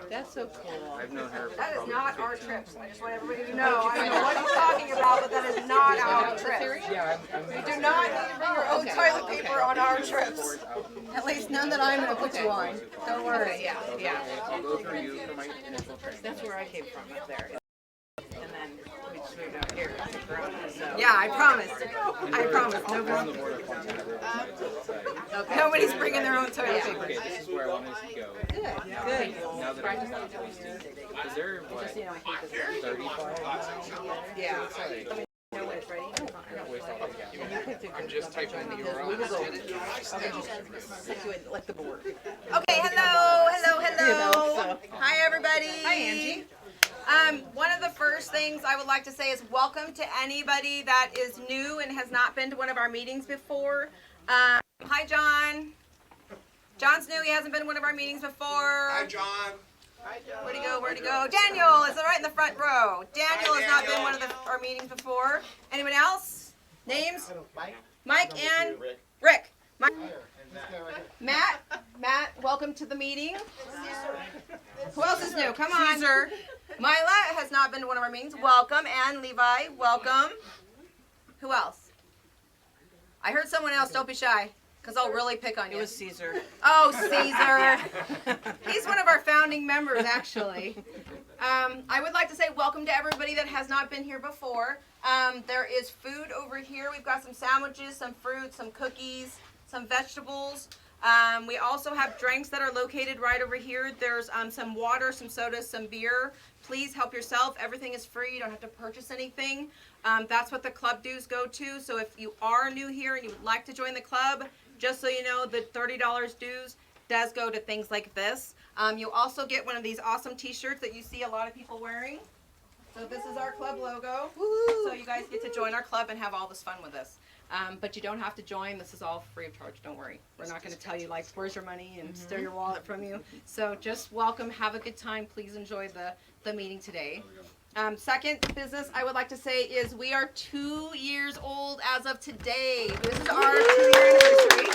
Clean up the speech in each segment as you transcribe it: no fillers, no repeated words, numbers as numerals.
That's so cool. I've known her for That is probably not our 15 trips. I just want everybody to know. I don't know what he's talking about, but that is not our trip. Yeah, You do not need to bring your own toilet paper on our trips. At least none that I'm going to put you on. Don't worry. Yeah. I'll go through you for my initial training. That's where I came from up there. And then we just moved out here after Corona, so. Yeah, I promise. I promise. On the board of content, everyone's Nobody's bringing their own toilet paper. okay, this is where I wanted to go. Good. Now that I'm tasted, is there what, 35? Yeah. Know when it's ready? I'm just typing the URL. Like the board. Okay, hello. Hi, everybody. Hi, Angie. One of the first things I would like to say is welcome to anybody that is new and has not been to one of our meetings before. Hi, John. John's new. He hasn't been to one of our meetings before. Hi, John. Where'd he go? Daniel is right in the front row. Daniel has not been one of our meetings before. Anyone else? Names? Mike and Rick. Matt, welcome to the meeting. Who else is new? Come on. Caesar. Mila has not been to one of our meetings. Welcome. And Levi, welcome. Who else? I heard someone else. Don't be shy, because I'll really pick on you. It was Caesar. Oh, Caesar. He's one of our founding members, actually. I would like to say welcome to everybody that has not been here before. There is food over here. We've got some sandwiches, some fruit, some cookies, some vegetables. We also have drinks that are located right over here. There's some water, some soda, some beer. Please help yourself. Everything is free. You don't have to purchase anything. That's what the club dues go to. So if you are new here and you would like to join the club, just so you know, the $30 dues does go to things like this. You'll also get one of these awesome t-shirts that you see a lot of people wearing. So this is our club logo. So you guys get to join our club and have all this fun with us. But you don't have to join. This is all free of charge. Don't worry. We're not going to tell you, like, where's your money and steal your wallet from you. So just welcome. Have a good time. Please enjoy the meeting today. Second business I would like to say is we are 2 years old as of today. This is our 2-year anniversary.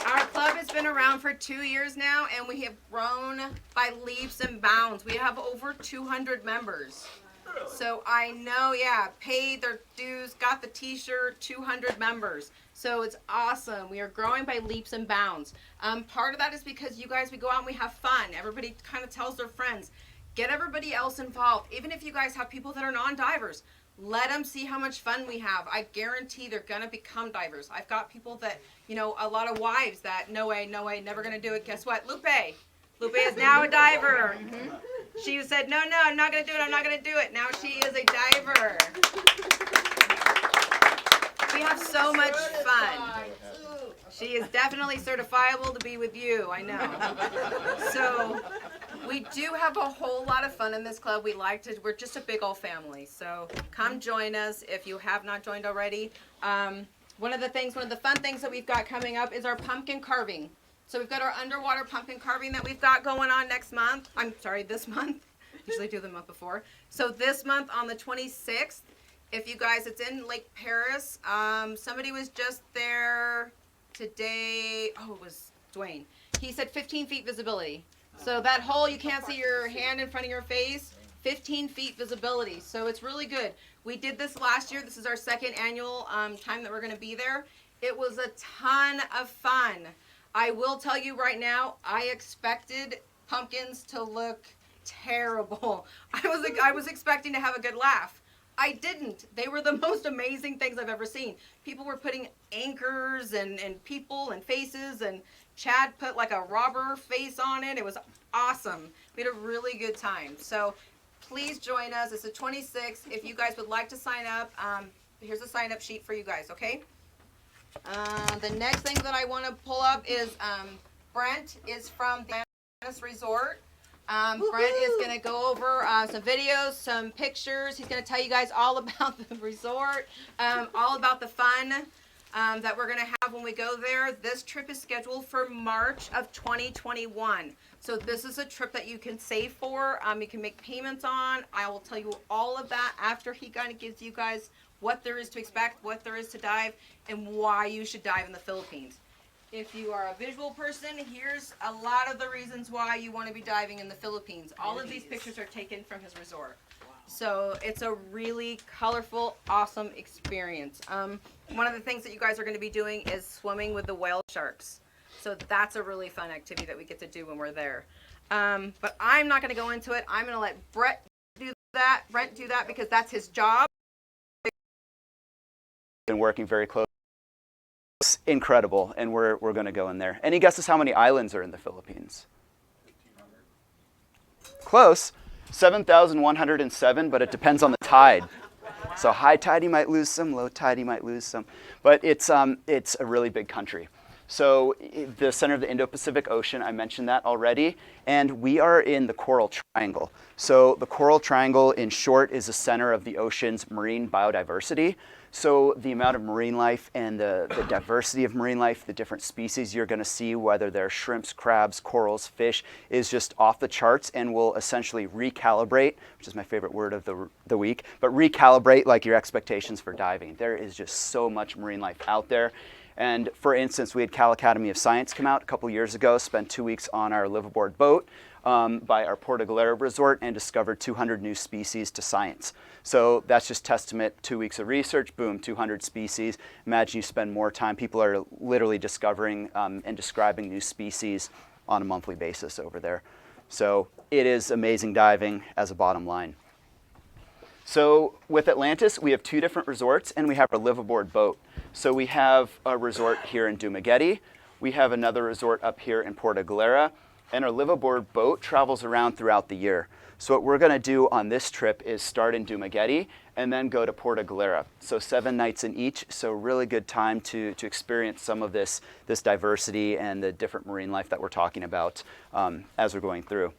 Our club has been around for 2 years now, and we have grown by leaps and bounds. We have over 200 members. So I know, paid their dues, got the t-shirt, 200 members. So it's awesome. We are growing by leaps and bounds. Part of that is because you guys, we go out and we have fun. Everybody kind of tells their friends. Get everybody else involved. Even if you guys have people that are non-divers, let them see how much fun we have. I guarantee they're going to become divers. I've got people that, a lot of wives that, no way, never going to do it. Guess what? Lupe is now a diver. She said, no, I'm not going to do it. Now she is a diver. We have so much fun. She is definitely certifiable to be with you, I know. So we do have a whole lot of fun in this club. We're just a big old family. So come join us if you have not joined already. One of the fun things that we've got coming up is our pumpkin carving. So we've got our underwater pumpkin carving that we've got going on this month. Usually do the month before. So this month on the 26th, if you guys, it's in Lake Paris. Somebody was just there today. Oh, it was Dwayne. He said 15 feet visibility. So that hole, you can't see your hand in front of your face. 15 feet visibility. So it's really good. We did this last year. This is our second annual time that we're going to be there. It was a ton of fun. I will tell you right now, I expected pumpkins to look terrible. I was expecting to have a good laugh. I didn't. They were the most amazing things I've ever seen. People were putting anchors and people and faces, and Chad put like a robber face on it. It was awesome. We had a really good time. So please join us. It's the 26th. If you guys would like to sign up, here's a sign up sheet for you guys, okay? The next thing that I want to pull up is Brent is from the Atlantis Resort. Brent is going to go over some videos, some pictures. He's going to tell you guys all about the resort, all about the fun that we're going to have when we go there. This trip is scheduled for March of 2021. So this is a trip that you can save for. You can make payments on. I will tell you all of that after he kind of gives you guys what there is to expect, what there is to dive, and why you should dive in the Philippines. If you are a visual person, here's a lot of the reasons why you want to be diving in the Philippines. All of these pictures are taken from his resort. So it's a really colorful, awesome experience. One of the things that you guys are going to be doing is swimming with the whale sharks. So that's a really fun activity that we get to do when we're there. But I'm not going to go into it. I'm going to let Brent do that because that's his job. Been working very close. It's incredible, and we're going to go in there. Any guesses how many islands are in the Philippines? 1,500. Close. 7,107, but it depends on the tide. So high tide you might lose some, low tide you might lose some. But it's a really big country. So the center of the Indo-Pacific Ocean, I mentioned that already, and we are in the Coral Triangle. So the Coral Triangle, in short, is the center of the ocean's marine biodiversity. So the amount of marine life and the diversity of marine life, the different species you're going to see, whether they're shrimps, crabs, corals, fish, is just off the charts and will essentially recalibrate, which is my favorite word of the week, but recalibrate like your expectations for diving. There is just so much marine life out there. And for instance, we had Cal Academy of Science come out a couple years ago, spent 2 weeks on our liveaboard boat by our Porto Galera resort and discovered 200 new species to science. So that's just testament, 2 weeks of research, boom, 200 species. Imagine you spend more time. People are literally discovering and describing new species on a monthly basis over there. So it is amazing diving as a bottom line. So with Atlantis, we have 2 different resorts and we have a liveaboard boat. So we have a resort here in Dumaguete. We have another resort up here in Porto Galera. And our liveaboard boat travels around throughout the year. So what we're going to do on this trip is start in Dumaguete and then go to Porto Galera. So 7 nights in each. So really good time to experience some of this diversity and the different marine life that we're talking about as we're going through.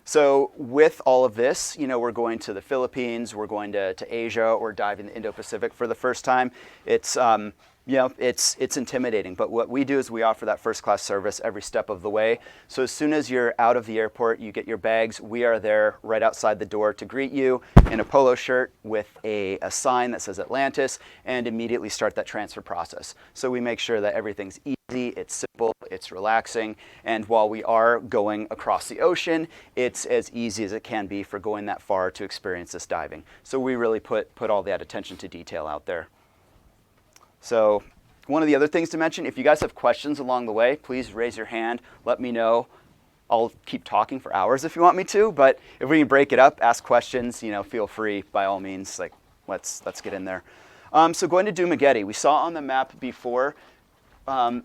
So with all of this, you know, we're going to the Philippines, we're going to Asia, or diving the Indo-Pacific for the first time. It's, you know, it's intimidating, but what we do is we offer that first-class service every step of the way. So as soon as you're out of the airport, you get your bags, we are there right outside the door to greet you in a polo shirt with a sign that says Atlantis and immediately start that transfer process. So we make sure that everything's easy. It's simple, it's relaxing, and while we are going across the ocean, it's as easy as it can be for going that far to experience this diving. So we really put all that attention to detail out there. So one of the other things to mention, if you guys have questions along the way, please raise your hand, let me know. I'll keep talking for hours if you want me to, but if we can break it up, ask questions, you know, feel free by all means, like let's get in there. So going to Dumaguete, we saw on the map before,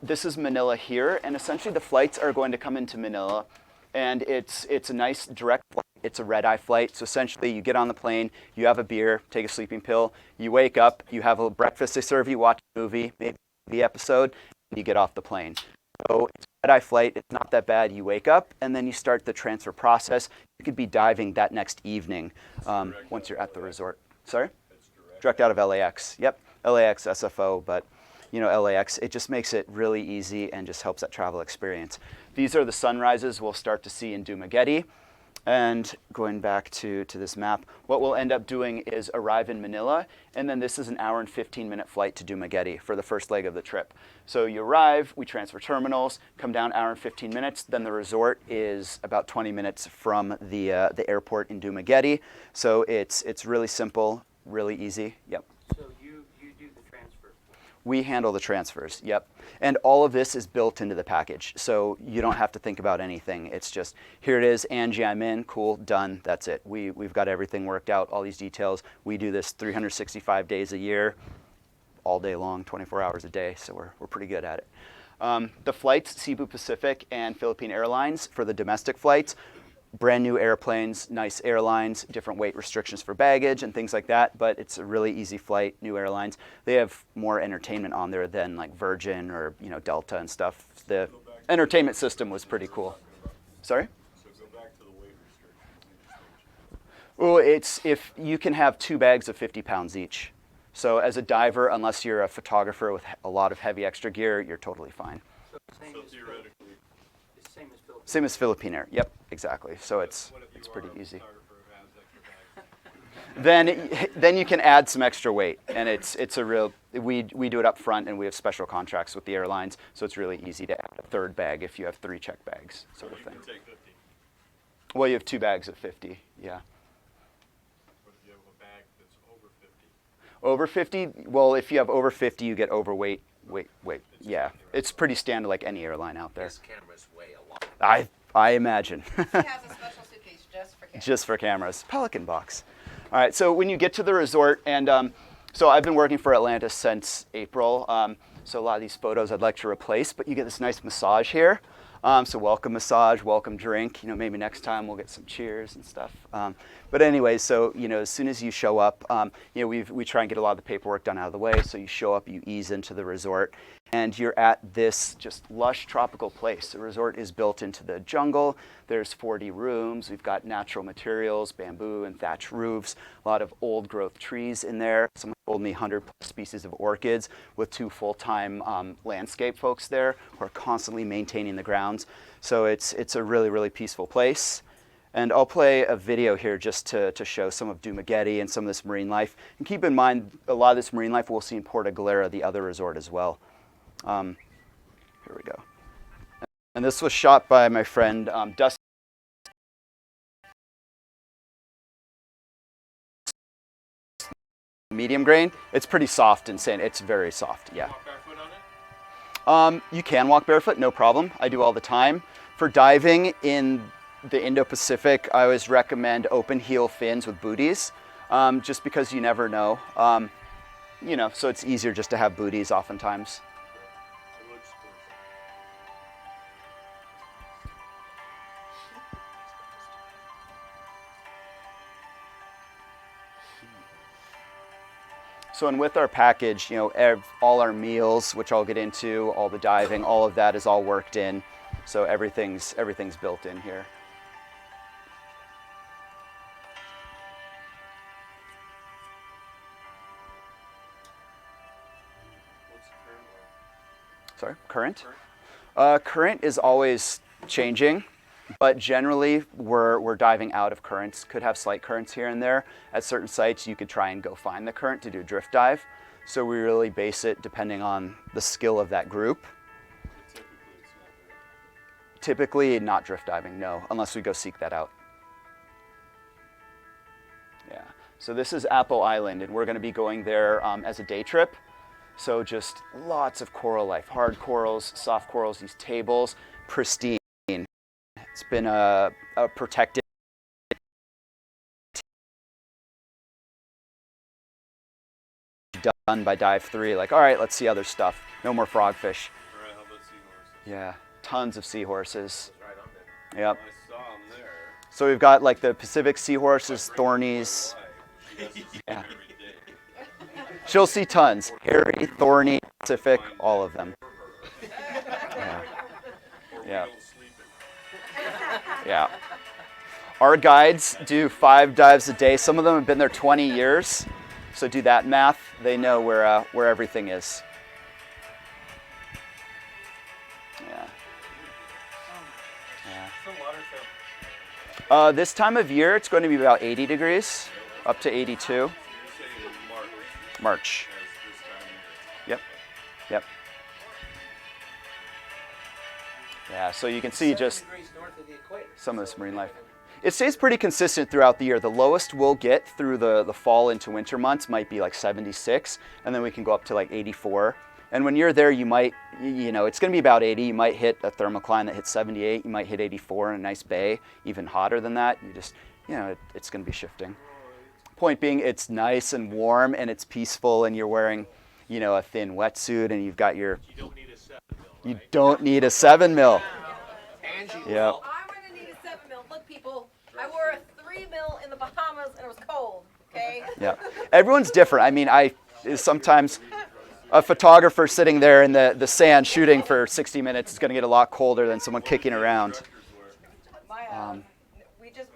this is Manila here, and essentially the flights are going to come into Manila, and it's a nice direct flight. It's a red-eye flight, so essentially you get on the plane, you have a beer, take a sleeping pill, you wake up, you have a breakfast they serve you, watch a movie, maybe the episode, and you get off the plane. So it's a red-eye flight, it's not that bad. You wake up, and then you start the transfer process. You could be diving that next evening once you're at the resort. Sorry? It's direct out of LAX. Yep, LAX, SFO, but you know, LAX, it just makes it really easy and just helps that travel experience. These are the sunrises we'll start to see in Dumaguete. And going back to this map, what we'll end up doing is arrive in Manila, and then this is an hour and 15-minute flight to Dumaguete for the first leg of the trip. So you arrive, we transfer terminals, come down hour and 15 minutes, then the resort is about 20 minutes from the airport in Dumaguete. So it's really simple, really easy. Yep. So you do the transfer? We handle the transfers, yep. And all of this is built into the package. So you don't have to think about anything. It's just, here it is, Angie, I'm in, cool, done, that's it. We've got everything worked out, all these details. We do this 365 days a year, all day long, 24 hours a day, so we're pretty good at it. The flights, Cebu Pacific and Philippine Airlines for the domestic flights, brand new airplanes, nice airlines, different weight restrictions for baggage and things like that, but it's a really easy flight, new airlines. They have more entertainment on there than like Virgin or, you know, Delta and stuff. The entertainment system was pretty cool. Sorry? So go back to the weight restriction. Well, it's if you can have 2 bags of 50 pounds each. So as a diver, unless you're a photographer with a lot of heavy extra gear, you're totally fine. So Theoretically, the same as Philippines. Same as Philippine Air. Yep, exactly. So it's pretty easy. then you can add some extra weight, and it's a real. We do it up front, and we have special contracts with the airlines, so it's really easy to add a third bag if you have 3 check bags, sort of You thing. can take 50. Well, you have 2 bags of 50, yeah. But if you have a bag that's over 50, Over 50, well, if you have over 50, you get overweight. Wait, yeah. It's pretty standard like any airline out there. His cameras weigh a lot. I imagine. He has a special suitcase just for cameras. Just for cameras. Pelican box. All right, so when you get to the resort, and so I've been working for Atlantis since April, so a lot of these photos I'd like to replace, but you get this nice massage here. So welcome massage, welcome drink. You know, maybe next time we'll get some cheers and stuff. But anyway, so you know, as soon as you show up, you know, we try and get a lot of the paperwork done out of the way. So you show up, you ease into the resort, and you're at this just lush tropical place. The resort is built into the jungle. There's 40 rooms. We've got natural materials, bamboo and thatch roofs, a lot of old growth trees in there. Someone told me 100+ species of orchids with 2 full-time landscape folks there who are constantly maintaining the grounds. So it's a really, really peaceful place. And I'll play a video here just to show some of Dumaguete and some of this marine life. And keep in mind, a lot of this marine life we'll see in Porto Galera, the other resort as well. Here we go. And this was shot by my friend Dustin. Medium grain. It's pretty soft and sand. It's very soft, yeah. walk barefoot on it? You can walk barefoot, no problem. I do all the time. For diving in the Indo-Pacific, I always recommend open heel fins with booties, just because you never know. You know, so it's easier just to have booties oftentimes. It looks cool. So, and with our package, you know, all our meals, which I'll get into, all the diving, all of that is all worked in. So everything's built in here. What's the current one? Sorry, current? Current? Current is always changing, but generally we're diving out of currents. Could have slight currents here and there. At certain sites, you could try and go find the current to do a drift dive. So we really base it depending on the skill of that group. But typically it's not there. Typically not drift diving, no, unless we go seek that out. Yeah, so this is Apple Island, and we're gonna be going there as a day trip. So just lots of coral life, hard corals, soft corals, these tables, pristine. It's been a protected done by dive 3. Like, all right, let's see other stuff. No more frogfish. All right, how about seahorses? Yeah, tons of seahorses. Right on there. Yep. I saw them there. So we've got like the Pacific seahorses, thornies. She has to see Yeah. them every day. She'll see tons. Hairy, thorny, Pacific, all of them. Yeah. Or we Yeah. don't sleep in. Yeah. Our guides do 5 dives a day. Some of them have been there 20 years. So do that math. They know where everything is. Yeah. Yeah. It's a water temp. This time of year, it's going to be about 80 degrees, up to 82. You're saying in March March. as this time of year. Yep. Yep. Yeah, so you can see just 7 degrees north of the equator. some of this marine life. It stays pretty consistent throughout the year. The lowest we'll get through the fall into winter months might be like 76, and then we can go up to like 84. And when you're there, you might, you know, it's going to be about 80. You might hit a thermocline that hits 78. You might hit 84 in a nice bay, even hotter than that. You just, you know, it's going to be shifting. Point being, it's nice and warm and it's peaceful, and you're wearing, you know, a thin wetsuit, and you've got your. You don't need a 7 mil. You don't need a 7 mil. Angie Yeah. will. I'm gonna need a 7 mil. Look, people, I wore a 3 mil in the Bahamas and it was cold. Okay. Yeah, everyone's different. I mean, sometimes a photographer sitting there in the sand shooting for 60 minutes is going to get a lot colder than someone kicking around. My we just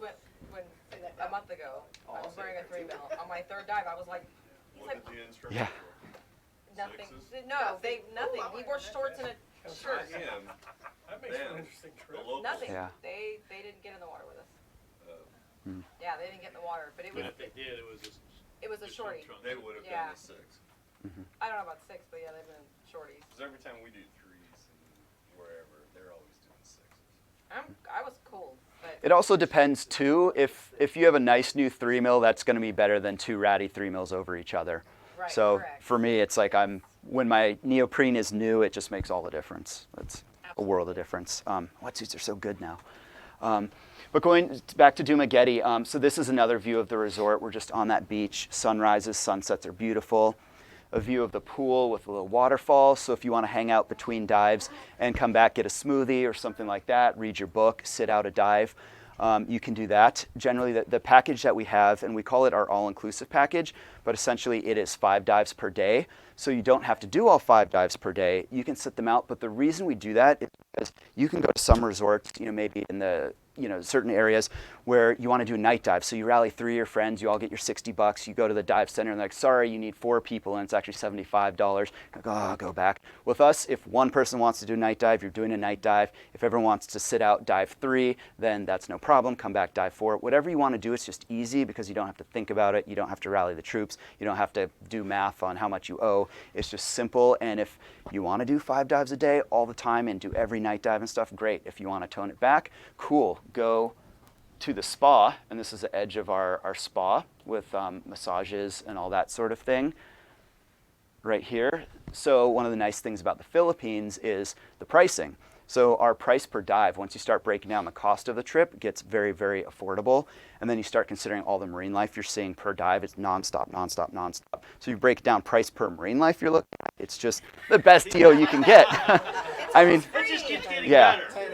went a month ago. I was wearing a 3 mil on my 3rd dive. I was like, he's What like did the instructor Yeah. nothing. No, nothing. We wore shorts and a shirt. do? Him. That makes for an Them. interesting The trip. locals. Nothing. Yeah. They didn't get in the water with us. Yeah, they didn't get in the water, but it was If they did, it was just. it was a shorty. They would have Yeah. done the 6. I don't know about 6, but yeah, they've been shorties. Because every time we do 3s and wherever, they're always doing 6s. I was cold, but It also depends too. If you have a nice new 3 mil, that's going to be better than 2 ratty 3 mils over each other. right, So correct. for me, it's like when my neoprene is new, it just makes all the difference. It's a world of difference. Wetsuits are so good now. But going back to Dumageddon, so this is another view of the resort. We're just on that beach. Sunrises, sunsets are beautiful. A view of the pool with a little waterfall. So if you want to hang out between dives and come back, get a smoothie or something like that, read your book, sit out a dive, you can do that. Generally, the package that we have, and we call it our all-inclusive package, but essentially it is 5 dives per day. So you don't have to do all 5 dives per day. You can sit them out. But the reason we do that is because you can go to some resorts, maybe in the certain areas where you want to do a night dive. So you rally 3 of your friends, you all get your $60. You go to the dive center and they're like, sorry, you need 4 people, and it's actually $75. Like, oh, go back. With us, if one person wants to do a night dive, you're doing a night dive. If everyone wants to sit out dive 3, then that's no problem. Come back dive 4. Whatever you want to do, it's just easy because you don't have to think about it. You don't have to rally the troops. You don't have to do math on how much you owe. It's just simple. And if you want to do 5 dives a day all the time and do every night dive and stuff, great. If you want to tone it back, cool. Go to the spa, and this is the edge of our spa with massages and all that sort of thing right here. So one of the nice things about the Philippines is the pricing. So our price per dive, once you start breaking down the cost of the trip, gets very, very affordable. And then you start considering all the marine life you're seeing per dive. It's nonstop, nonstop, nonstop. So you break down price per marine life you're looking at, it's just the best deal you can get. I mean, It just keeps getting yeah. better.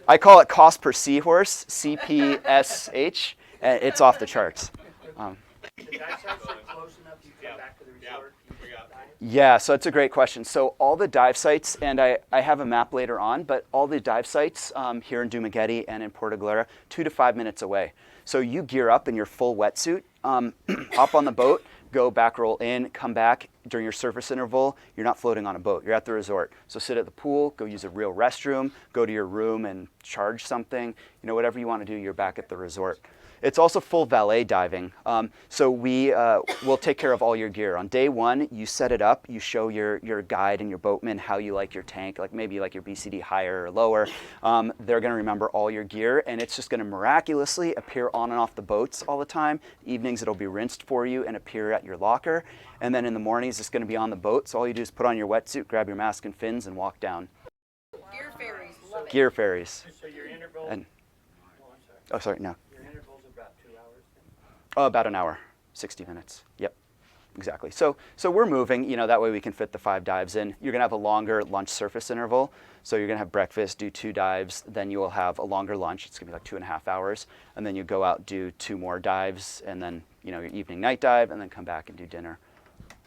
I call it cost per seahorse, CPSH, and it's off the charts. The dive sites are close enough you come back to the resort. You can dive. Yeah, so it's a great question. So all the dive sites, and I have a map later on, but all the dive sites here in Dumageddon and in Porto Galera, 2 to 5 minutes away. So you gear up in your full wetsuit, hop on the boat, go back roll in, come back during your surface interval. You're not floating on a boat. You're at the resort. So sit at the pool, go use a real restroom, go to your room and charge something. Whatever you want to do, you're back at the resort. It's also full valet diving. So we will take care of all your gear. On day 1, you set it up. You show your guide and your boatman how you like your tank, like maybe you like your BCD higher or lower. They're going to remember all your gear, and it's just going to miraculously appear on and off the boats all the time. Evenings, it'll be rinsed for you and appear at your locker. And then in the mornings, it's going to be on the boat. So all you do is put on your wetsuit, grab your mask and fins, and walk down. Gear fairies, love it. Gear ferries. So your interval. And, Oh, I'm sorry. oh, sorry, no. Your interval's about 2 hours. Oh, about an hour, 60 minutes. Yep, exactly. So we're moving, that way we can fit the 5 dives in. You're gonna have a longer lunch surface interval. So you're gonna have breakfast, do 2 dives, then you will have a longer lunch. It's gonna be like 2.5 hours. And then you go out, do 2 more dives, and then, your evening night dive, and then come back and do dinner.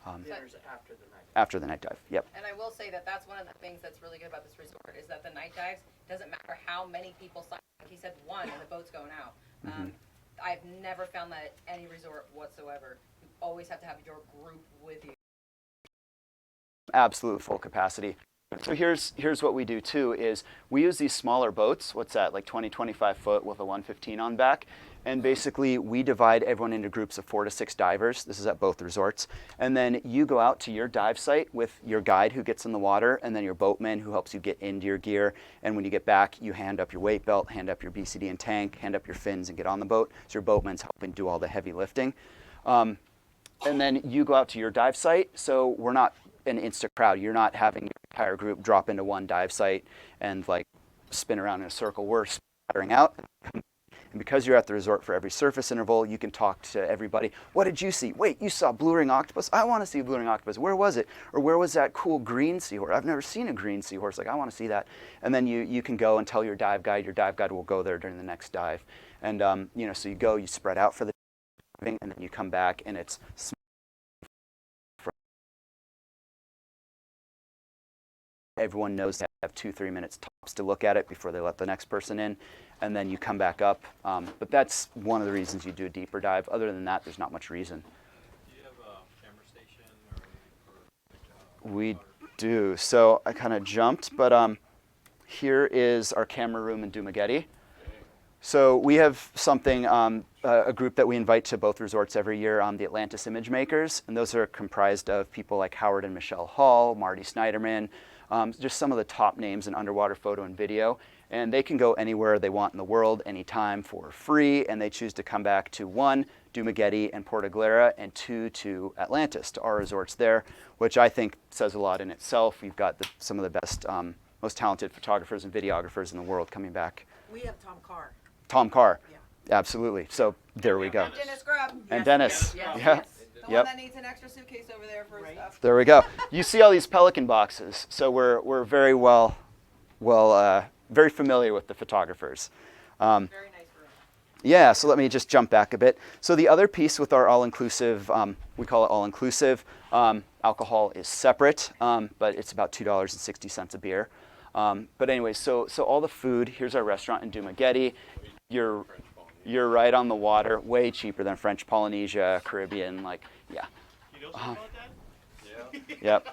Dinner's after the night. After the night dive, yep. And I will say that that's one of the things that's really good about this resort is that the night dives, doesn't matter how many people sign, like he said, 1 and the boat's going out. I've never found that at any resort whatsoever. You always have to have your group with you. Absolute full capacity. So here's what we do too is we use these smaller boats, what's that, like 20, 25 foot with a 115 on back. And basically we divide everyone into groups of 4 to 6 divers. This is at both resorts. And then you go out to your dive site with your guide who gets in the water and then your boatman who helps you get into your gear. And when you get back, you hand up your weight belt, hand up your BCD and tank, hand up your fins and get on the boat. So your boatman's helping do all the heavy lifting. And then you go out to your dive site. So we're not an insta crowd. You're not having your entire group drop into one dive site and like spin around in a circle. We're scattering out. And because you're at the resort for every surface interval, you can talk to everybody. What did you see? Wait, you saw blue ring octopus? I want to see a blue ring octopus. Where was it? Or where was that cool green seahorse? I've never seen a green seahorse. Like, I want to see that. And then you can go and tell your dive guide. Your dive guide will go there during the next dive. And, so you go, you spread out for the diving, and then you come back, and it's everyone knows they have 2-3 minutes tops to look at it before they let the next person in, and then you come back up. But that's one of the reasons you do a deeper dive. Other than that, there's not much reason. Do you have a camera station or We do. So I kind of jumped, but here is our camera room in Dumageddon. So we have something, a group that we invite to both resorts every year, the Atlantis Image Makers, and those are comprised of people like Howard and Michelle Hall, Marty Snyderman, just some of the top names in underwater photo and video. And they can go anywhere they want in the world, anytime, for free, and they choose to come back to 1, Dumaguete and Porto Galera, and 2, to Atlantis, to our resorts there, which I think says a lot in itself. We've got some of the best, most talented photographers and videographers in the world coming back. We have Tom Carr. Tom Carr, Yeah. absolutely. So there we go. Dennis Grubb. And Dennis, Yes, yeah. yes. The Yep. one that needs an extra suitcase over there for his stuff. There we go. You see all these Pelican boxes, so we're very very familiar with the photographers. Very nice room. Yeah, so let me just jump back a bit. So the other piece with our all-inclusive, we call it all-inclusive. Alcohol is separate, but it's about $2.60 a beer. But anyway, so all the food. Here's our restaurant in Dumaguete. You're right on the water, way cheaper than French Polynesia, Caribbean, like, yeah. You know something about that?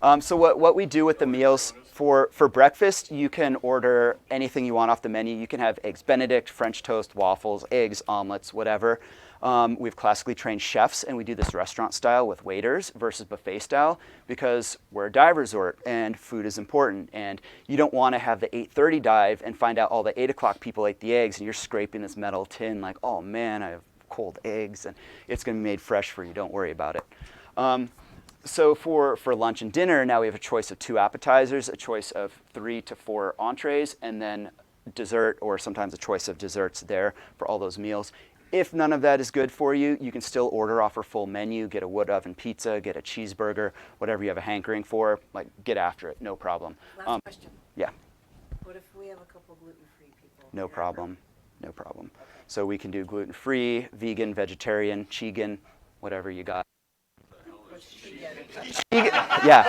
Yep. So what we do with the meals, for breakfast, you can order anything you want off the menu. You can have eggs Benedict, French toast, waffles, eggs, omelets, whatever. We have classically trained chefs, and we do this restaurant style with waiters versus buffet style because we're a dive resort and food is important. And you don't want to have the 8:30 dive and find out all the 8 o'clock people ate the eggs and you're scraping this metal tin like, oh man, I have cold eggs, and it's going to be made fresh for you. Don't worry about it. So for lunch and dinner, now we have a choice of 2 appetizers, a choice of 3 to 4 entrees, and then dessert, or sometimes a choice of desserts there for all those meals. If none of that is good for you, you can still order off our full menu, get a wood oven pizza, get a cheeseburger, whatever you have a hankering for, like get after it, no problem. Last question. Yeah, What if we have a couple gluten-free people? no problem, no problem. So we can do gluten-free, vegan, vegetarian, chegan, whatever you got. Yeah,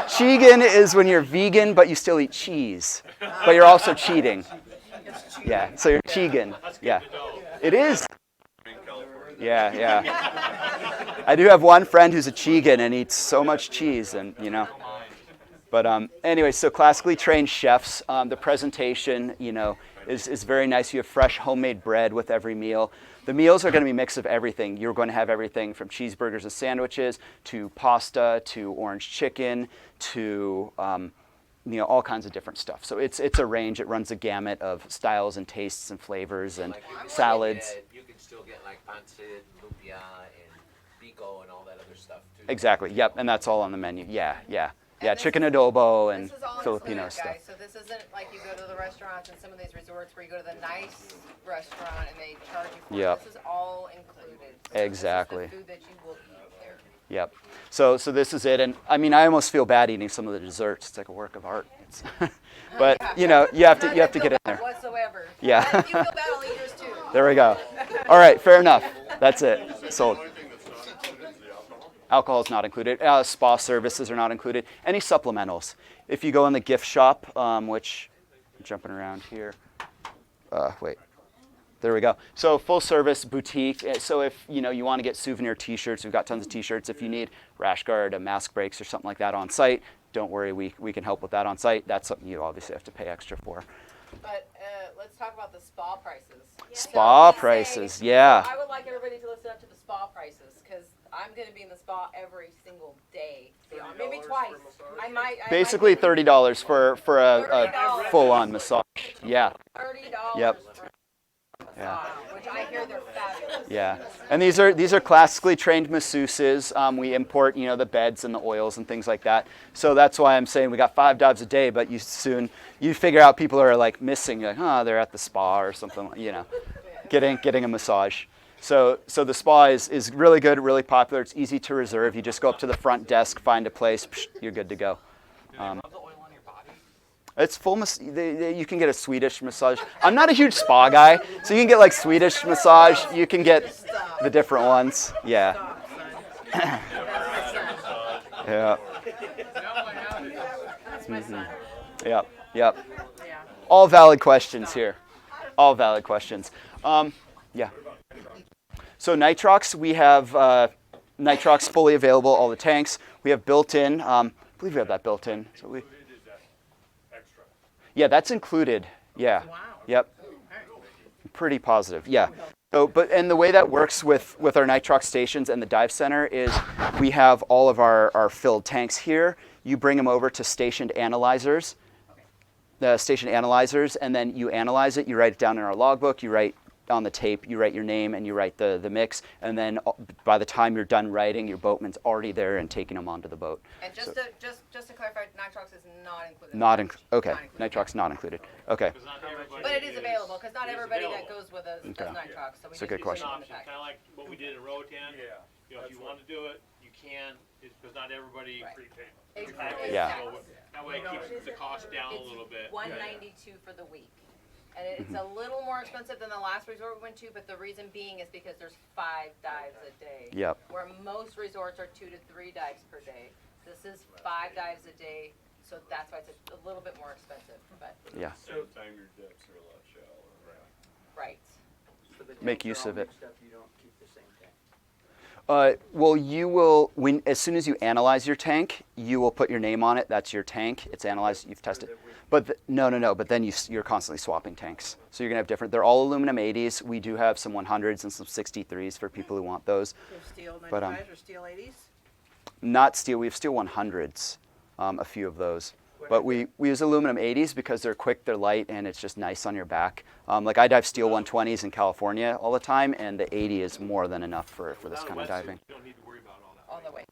chegan is when you're vegan, but you still eat cheese, but you're also cheating. Yeah, so you're chegan. Yeah, it is. Yeah, yeah. I do have one friend who's a chegan and eats so much cheese, and you know. But anyway, so classically trained chefs. The presentation, you know, is very nice. You have fresh homemade bread with every meal. The meals are going to be a mix of everything. You're going to have everything from cheeseburgers and sandwiches to pasta to orange chicken to you know, all kinds of different stuff. So it's a range. It runs a gamut of styles and tastes and flavors and salads. You can still get like pancit, lumpia, and pico, and all that other stuff too. Exactly. Yep. And that's all on the menu. Yeah. Yeah. Yeah. And this Chicken adobo and This is all Filipino included, stuff. guys. So this isn't like you go to the restaurants and some of these resorts where you go to the nice restaurant and they charge you for Yep. it. This is all included. So Exactly. This is the food that you will eat there. Yep. So this is it. And I mean, I almost feel bad eating some of the desserts. It's like a work of art. It's but you know, you have to get in there. Whatsoever. Yeah. If you feel bad, I'll eat yours too. There we go. All right, fair enough. That's it. Sold. Alcohol is not included. Spa services are not included. Any supplementals. If you go in the gift shop, which I'm jumping around here. Wait. There we go. So full service boutique. So if you know you want to get souvenir T-shirts, we've got tons of T-shirts. If you need rash guard, mask breaks, or something like that on site, don't worry, we can help with that on site. That's something you obviously have to pay extra for. But let's talk about the spa prices. Spa So prices, yeah. I would like everybody to listen up to the spa prices because I'm going to be in the spa every single day. Maybe twice. I might. Basically $30 for a $30. full-on massage. Yeah. $30. Yep. For Yeah. which I hear they're fabulous. Yeah, and these are classically trained masseuses. We import, you know, the beds and the oils and things like that. So that's why I'm saying we got 5 dives a day, but you figure out people are like missing, like, they're at the spa or something, you know, getting a massage. So the spa is really good, really popular. It's easy to reserve. You just go up to the front desk, find a place, you're good to go. It's full. You can get a Swedish massage. I'm not a huge spa guy, so you can get like Swedish massage. You can get the different ones. Yeah. Yeah. That's my son. Yep. Yep. Yeah. All valid questions here. All valid questions. Yeah. So nitrox, we have nitrox fully available. All the tanks we have built-in. I believe we have that built-in. So we. Yeah, that's included. Yeah. Wow. Yep. pretty positive. Yeah. So, and the way that works with our nitrox stations and the dive center is we have all of our filled tanks here. You bring them over to stationed analyzers, the station analyzers, and then you analyze it. You write it down in our logbook. You write on the tape, you write your name and you write the mix, and then by the time you're done writing, your boatman's already there and taking them onto the boat. And just to clarify, nitrox is not included. Okay, Not included. nitrox not included. Okay. But it is available because not everybody that goes with us does nitrox. So we It's a just good use question. it in the Kind package. of like what we did in Roatan. Yeah. You know, if you want to do it, you can, because not everybody. Right. Exactly. Yeah. So that way it keeps the cost down a little bit. It's $192 for the week. And it's a little more expensive than the last resort we went to, but the reason being is because there's 5 dives a day. Yep. Where most resorts are 2 to 3 dives per day. This is 5 dives a day, so that's why it's a little bit more expensive. But Yeah. At the same time, your depths are a lot shallower. right. So the Make tanks are use all of it. mixed up, you don't keep the same tank. Well, you will, as soon as you analyze your tank, you will put your name on it. That's your tank. It's analyzed. You've tested. But no. But then you're constantly swapping tanks. So you're gonna have different. They're all aluminum 80s. We do have some 100s and some 63s for people who want those. You have steel But, 95s or steel 80s? Not steel. We have steel 100s. A few of those. But we use aluminum 80s because they're quick, they're light, and it's just nice on your back. Like I dive steel 120s in California all the time, and the 80 is more than enough for this kind of diving. You don't need to worry about all that. All the way.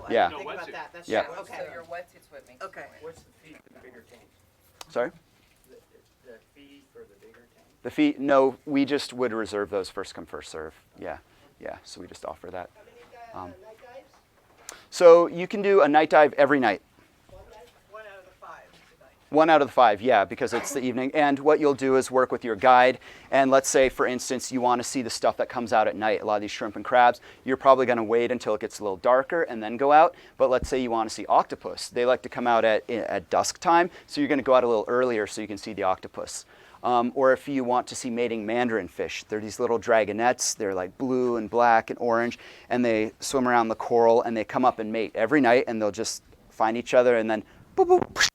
Yeah. Think about that. That's Yeah. true. So Okay. your wetsuit's with me. Okay. What's the fee for the bigger tank? Sorry? The fee for the bigger tank? The fee? No, we just would reserve those first come, first serve. Yeah. So we just offer that. Night dives? So you can do a night dive every night. 1 out of the 5 tonight. 1 out of the 5, yeah, because it's the evening. And what you'll do is work with your guide. And let's say, for instance, you want to see the stuff that comes out at night, a lot of these shrimp and crabs. You're probably going to wait until it gets a little darker and then go out. But let's say you want to see octopus. They like to come out at dusk time. So you're going to go out a little earlier so you can see the octopus. Or if you want to see mating mandarin fish, they're these little dragonettes. They're like blue and black and orange. And they swim around the coral and they come up and mate every night. And they'll just find each other and then boop, boop,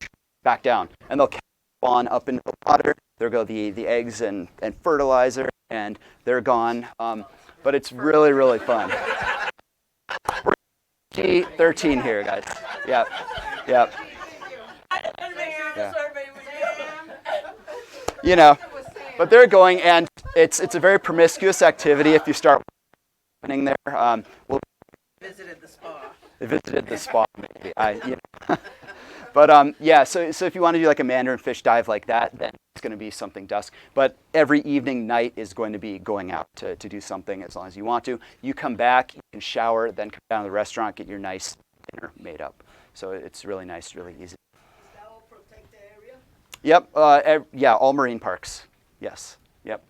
back down, and they'll spawn up into the water. There go the eggs and fertilizer, and they're gone. But it's really, really fun. We're 13 here, guys. Yep. You know, but they're going, and it's a very promiscuous activity if you start happening there. We'll Visited the spa. visited the spa, maybe. But yeah, so if you want to do like a mandarin fish dive like that, then it's going to be something dusk. But every evening, night is going to be going out to do something as long as you want to. You come back, you can shower, then come down to the restaurant, get your nice dinner made up. So it's really nice, really easy. That will protect the area? Yep, yeah, all marine parks, yes, yep.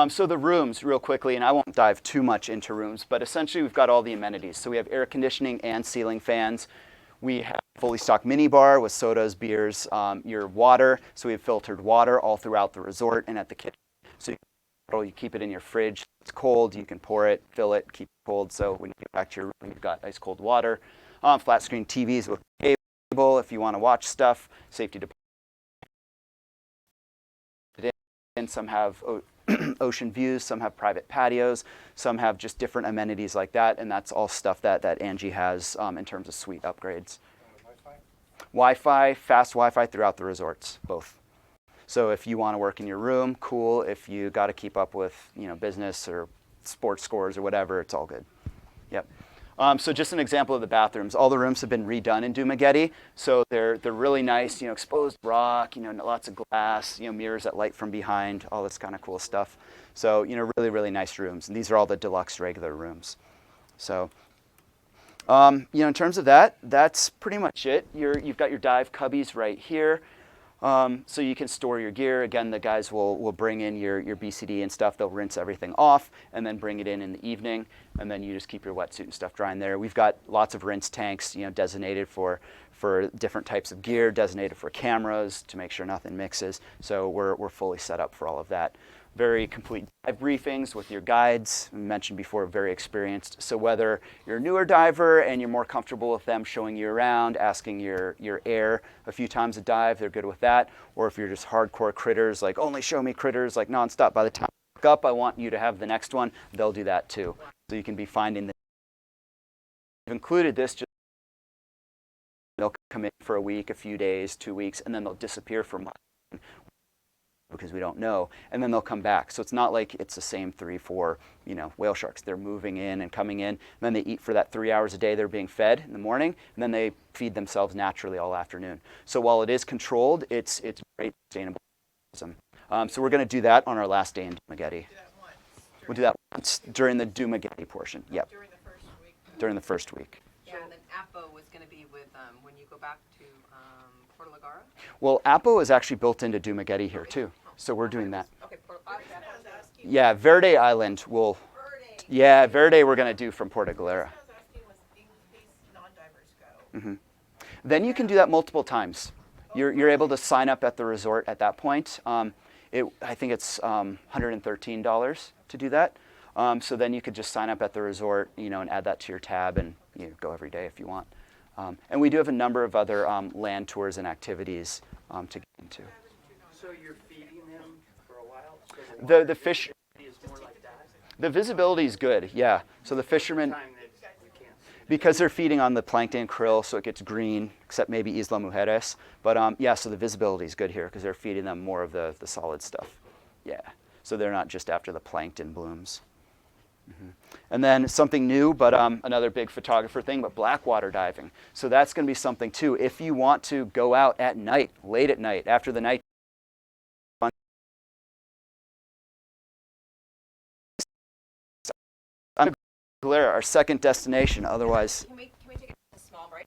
So the rooms, real quickly, and I won't dive too much into rooms, but essentially we've got all the amenities. So we have air conditioning and ceiling fans. We have fully stocked mini bar with sodas, beers, your water. So we have filtered water all throughout the resort and at the kitchen. So you keep it in your fridge. It's cold, you can pour it, fill it, keep it cold. So when you get back to your room, you've got ice cold water. Flat screen TVs with cable if you want to watch stuff. Safety deposit. And some have ocean views, some have private patios, some have just different amenities like that, and that's all stuff that Angie has in terms of suite upgrades. Wi-Fi, fast Wi-Fi throughout the resorts, both. So if you want to work in your room, cool. If you got to keep up with business or sports scores or whatever, it's all good. Yep. So just an example of the bathrooms. All the rooms have been redone in Dumaguete, so they're really nice. Exposed rock, lots of glass, mirrors that light from behind, all this kind of cool stuff. So really, really nice rooms. And these are all the deluxe regular rooms. So in terms of that, that's pretty much it. You've got your dive cubbies right here. So you can store your gear. Again, the guys will bring in your BCD and stuff. They'll rinse everything off and then bring it in the evening. And then you just keep your wetsuit and stuff drying there. We've got lots of rinse tanks, designated for different types of gear, designated for cameras to make sure nothing mixes. So we're fully set up for all of that. very complete dive briefings with your guides. We mentioned before, very experienced. So whether you're a newer diver and you're more comfortable with them showing you around, asking your air a few times a dive, they're good with that. Or if you're just hardcore critters, like only show me critters like nonstop, by the time I look up, I want you to have the next one, they'll do that too. So you can be finding the I've included this just they'll come in for a week, a few days, 2 weeks, and then they'll disappear for months because we don't know, and then they'll come back. So it's not like it's the same 3, 4, whale sharks. They're moving in and coming in, and then they eat for that 3 hours a day. They're being fed in the morning, and then they feed themselves naturally all afternoon. So while it is controlled, it's very sustainable. So we're going to do that on our last day in Dumageddon. We'll do that once during the Dumageddon portion. Yep. During the first week. During the first week. Yeah, and then Apo was going to be with when you go back to Porto Lagara. Well, Apo is actually built into Dumageddon here too, so we're doing that. Okay, Yeah, Verde Island will. Yeah, Verde we're going to do from Porto Galera. Then you can do that multiple times. You're able to sign up at the resort at that point. I think it's $113 to do that. So then you could just sign up at the resort, and add that to your tab and go every day if you want. And we do have a number of other land tours and activities to get into. So you're feeding them for a while? So The fish, is more like that? the visibility is good, yeah. So the fishermen, Time that you can't see. because they're feeding on the plankton krill, so it gets green, except maybe Isla Mujeres. But yeah, so the visibility is good here because they're feeding them more of the solid stuff. Yeah, so they're not just after the plankton blooms. And then something new, but another big photographer thing, but blackwater diving. So that's going to be something too. If you want to go out at night, late at night, after the night, Galera, our second destination. Otherwise, Can we take a small break?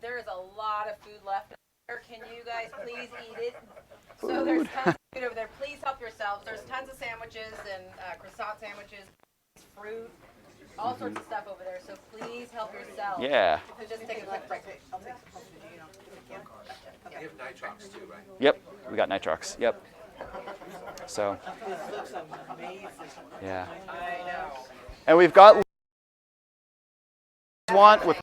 There is a lot of food left there. Can you guys please eat it? So there's tons of food over there. Please help yourselves. There's tons of sandwiches and croissant sandwiches, fruit, all sorts of stuff over there. So please help yourselves. yeah. So just take a quick break. You have nitrox too, right? Yep, we got nitrox. Yep. So, yeah. I know. And we've got want with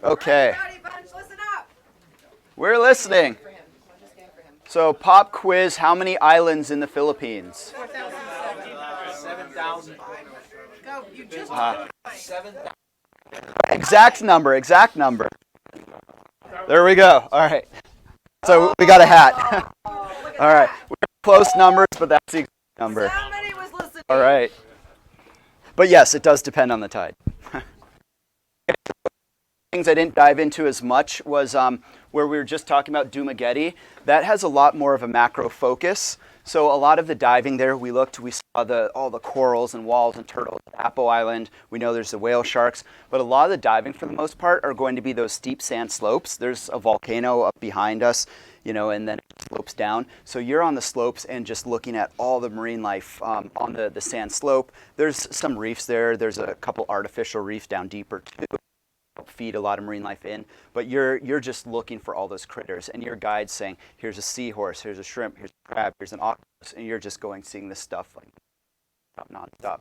Okay, Howdy, bunch, listen up. we're listening. So pop quiz, how many islands in the Philippines? 7,000. Go, you just 7,000. Exact number. There we go. All right. So we got a hat. All right. We're close numbers, but that's the exact number. somebody was listening. All right. But yes, it does depend on the tide. Things I didn't dive into as much was where we were just talking about Dumaguete. That has a lot more of a macro focus. So a lot of the diving there, we saw all the corals and walls and turtles at Apo Island. We know there's the whale sharks, but a lot of the diving for the most part are going to be those steep sand slopes. There's a volcano up behind us, and then it slopes down. So you're on the slopes and just looking at all the marine life on the sand slope. There's some reefs there. There's a couple artificial reefs down deeper too. Feed a lot of marine life in, but you're just looking for all those critters, and your guide's saying, here's a seahorse, here's a shrimp, here's a crab, here's an octopus, and you're just seeing this stuff like nonstop.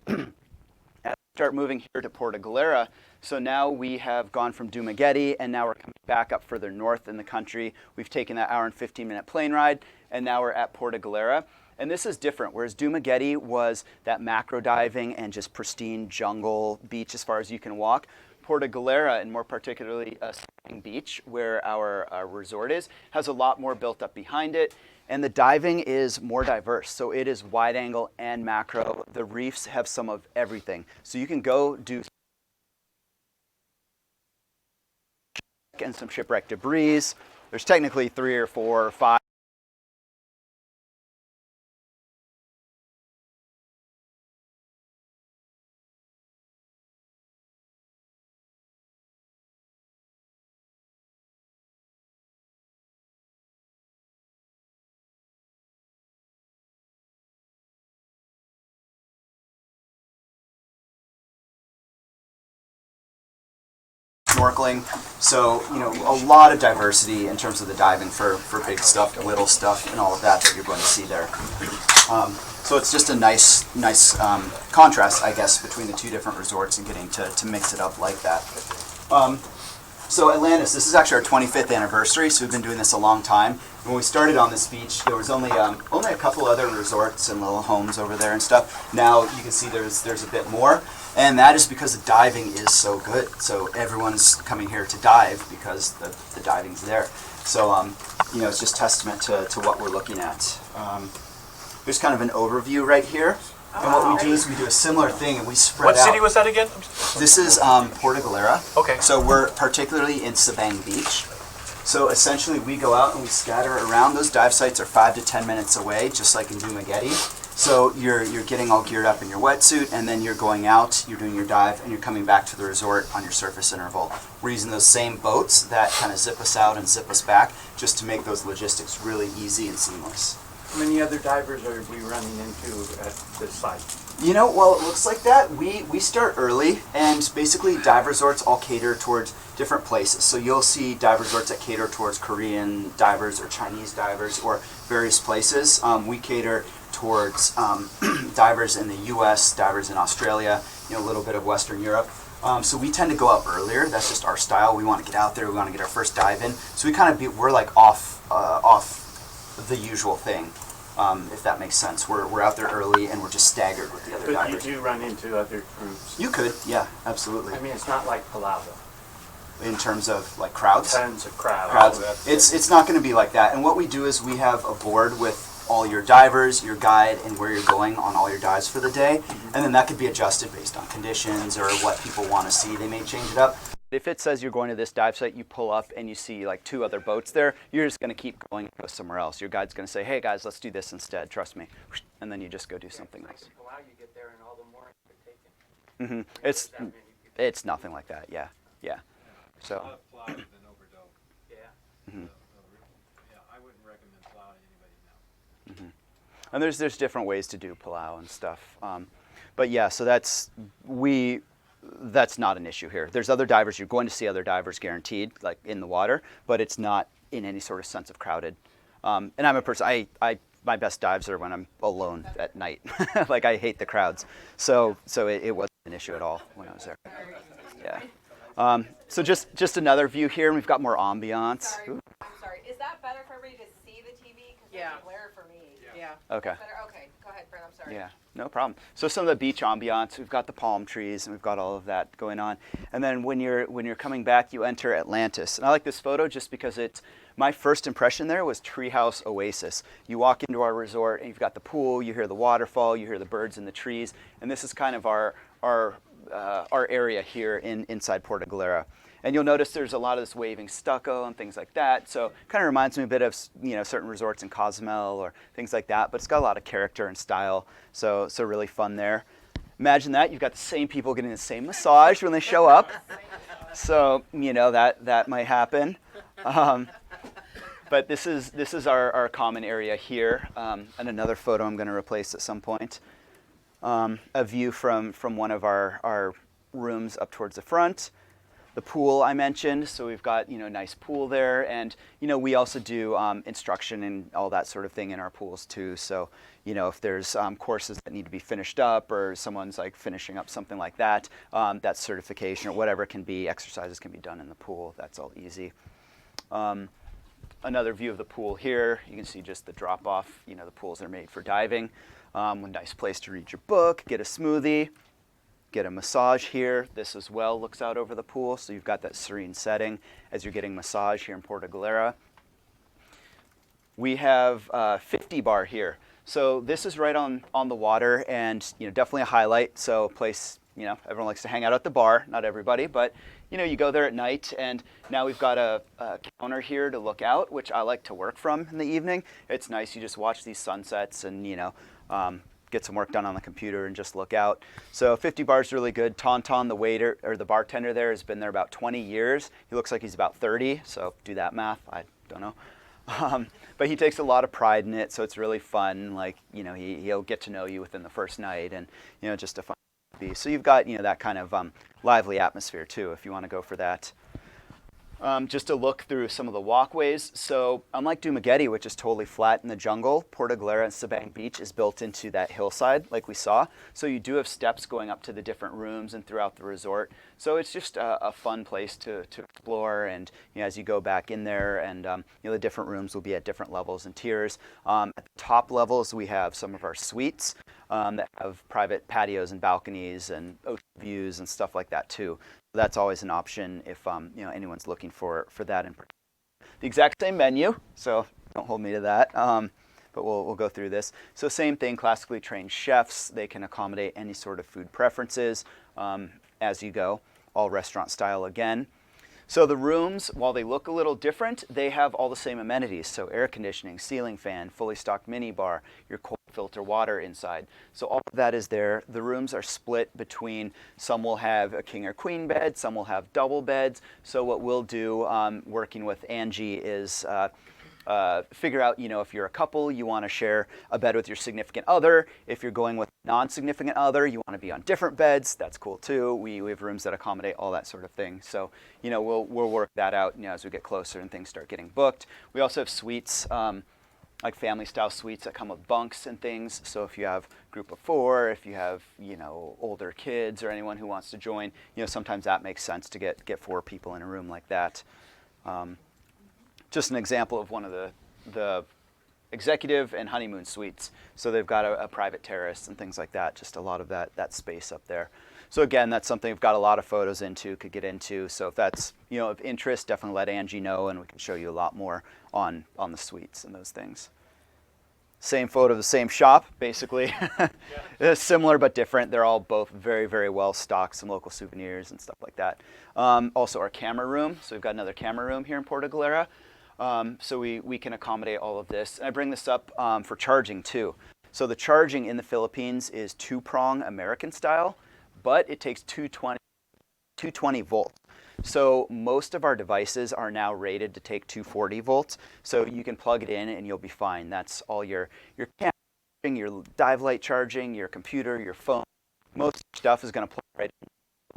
As we start moving here to Porto Galera, so now we have gone from Dumaguete, and now we're coming back up further north in the country. We've taken that hour and 15-minute plane ride, and now we're at Porto Galera. And this is different, whereas Dumaguete was that macro diving and just pristine jungle beach as far as you can walk. Porto Galera, and more particularly Spring Beach, where our resort is, has a lot more built up behind it, and the diving is more diverse. So it is wide angle and macro. The reefs have some of everything. So you can go do and some shipwreck debris. There's technically 3 or 4 or 5. Snorkeling, so a lot of diversity in terms of the diving for big stuff, little stuff, and all of that you're going to see there. So it's just a nice contrast, I guess, between the two different resorts and getting to mix it up like that. So Atlantis, this is actually our 25th anniversary, so we've been doing this a long time. When we started on this beach, there was only a couple other resorts and little homes over there and stuff. Now you can see there's a bit more. And that is because the diving is so good. So everyone's coming here to dive because the diving's there. So, it's just testament to what we're looking at. There's kind of an overview right here. And what we do is we do a similar thing and we spread out. What city was that again? This is Porto Galera. Okay. So we're particularly in Sabang Beach. So essentially we go out and we scatter around. Those dive sites are 5 to 10 minutes away, just like in Dumaguete. So you're getting all geared up in your wetsuit, and then you're going out, you're doing your dive, and you're coming back to the resort on your surface interval. We're using those same boats that kind of zip us out and zip us back, just to make those logistics really easy and seamless. How many other divers are we running into at this site? Well, it looks like that. We start early, and basically dive resorts all cater towards different places. So you'll see dive resorts that cater towards Korean divers or Chinese divers or various places. We cater towards divers in the U.S., divers in Australia, a little bit of Western Europe. So we tend to go out earlier. That's just our style. We want to get out there. We want to get our first dive in. So we're like off the usual thing, if that makes sense. We're out there early and we're just staggered with the other But divers. you do run into other groups. You could, yeah, absolutely. I mean, it's not like Palau, though. In terms of like crowds. Tons of crowds. It's not going to be like that. And what we do is we have a board with all your divers, your guide, and where you're going on all your dives for the day. And then that could be adjusted based on conditions or what people want to see. They may change it up. If it says you're going to this dive site, you pull up and you see like 2 other boats there, you're just going to keep going and go somewhere else. Your guide's going to say, hey guys, let's do this instead, trust me. And then you just go do something else. Palau, you get there and all the moorings are taken. It's nothing like that, yeah. So. I'll have plowed and then overdone. Yeah. Yeah, I wouldn't recommend plowing anybody now. And there's different ways to do Palau and stuff. But yeah, so that's not an issue here. There's other divers, you're going to see other divers guaranteed, like in the water, but it's not in any sort of sense of crowded. And I'm a person, my best dives are when I'm alone at night. Like I hate the crowds. So it wasn't an issue at all when I was there. Yeah. So just another view here, and we've got more ambiance. Sorry, I'm sorry. Is that better for everybody to see the TV? Because Yeah. there's a glare for me. Yeah. Okay. Better? Okay, go ahead, Fred, I'm sorry. Yeah, no problem. So some of the beach ambiance, we've got the palm trees, and we've got all of that going on. And then when you're coming back, you enter Atlantis. And I like this photo just because it's my first impression there was Treehouse Oasis. You walk into our resort, and you've got the pool, you hear the waterfall, you hear the birds in the trees, and this is kind of our area here inside Porto Galera. And you'll notice there's a lot of this waving stucco and things like that. So it kind of reminds me a bit of certain resorts in Cozumel or things like that. But it's got a lot of character and style. So really fun there. Imagine that you've got the same people getting the same massage when they show up. So that might happen. But this is our common area here. And another photo I'm going to replace at some point. A view from one of our rooms up towards the front. The pool I mentioned, so we've got nice pool there, and we also do instruction and all that sort of thing in our pools too. So if there's courses that need to be finished up, or someone's like finishing up something like that, that certification or whatever can be, exercises can be done in the pool. That's all easy. Another view of the pool here. You can see just the drop off. The pools are made for diving. A nice place to read your book, get a smoothie. Get a massage here. This as well looks out over the pool, so you've got that serene setting as you're getting massage here in Porto Galera. We have 50 bar here. So this is right on the water, and definitely a highlight. So a place, everyone likes to hang out at the bar. Not everybody, but you go there at night, and now we've got a counter here to look out, which I like to work from in the evening. It's nice. You just watch these sunsets and get some work done on the computer and just look out. So 50 bar is really good. Tauntaun, the waiter or the bartender there, has been there about 20 years. He looks like he's about 30, so do that math. I don't know. But he takes a lot of pride in it, so it's really fun. Like, he'll get to know you within the first night, and just a fun be. So you've got that kind of lively atmosphere too, if you want to go for that. Just to look through some of the walkways. So unlike Dumaguete, which is totally flat in the jungle, Porto Galera and Sabang Beach is built into that hillside like we saw. So you do have steps going up to the different rooms and throughout the resort. So it's just a fun place to explore. And as you go back in there, and the different rooms will be at different levels and tiers. At the top levels, we have some of our suites that have private patios and balconies and ocean views and stuff like that too. That's always an option if anyone's looking for that. The exact same menu, so don't hold me to that. But we'll go through this. So same thing, classically trained chefs. They can accommodate any sort of food preferences as you go, all restaurant style again. So the rooms, while they look a little different, they have all the same amenities. So air conditioning, ceiling fan, fully stocked mini bar, your cold filter water inside. So all of that is there. The rooms are split between, some will have a king or queen bed, some will have double beds. So what we'll do, working with Angie, is figure out, if you're a couple, you want to share a bed with your significant other. If you're going with a non-significant other, you want to be on different beds. That's cool too. We have rooms that accommodate all that sort of thing. So, we'll work that out as we get closer and things start getting booked. We also have suites, like family style suites that come with bunks and things. So if you have a group of 4, if you have, older kids or anyone who wants to join, sometimes that makes sense to get 4 people in a room like that. Just an example of one of the executive and honeymoon suites. So they've got a private terrace and things like that, just a lot of that space up there. So again, that's something we've got a lot of photos could get into. So if that's of interest, definitely let Angie know, and we can show you a lot more on the suites and those things. Same photo of the same shop, basically. Similar but different. They're all both very, very well stocked, some local souvenirs and stuff like that. Also our camera room. So we've got another camera room here in Porto Galera. So we can accommodate all of this. And I bring this up for charging too. So the charging in the Philippines is 2-prong American style, but it takes 220 volts. So most of our devices are now rated to take 240 volts. So you can plug it in and you'll be fine. That's all your camera charging, your dive light charging, your computer, your phone. Most stuff is going to plug right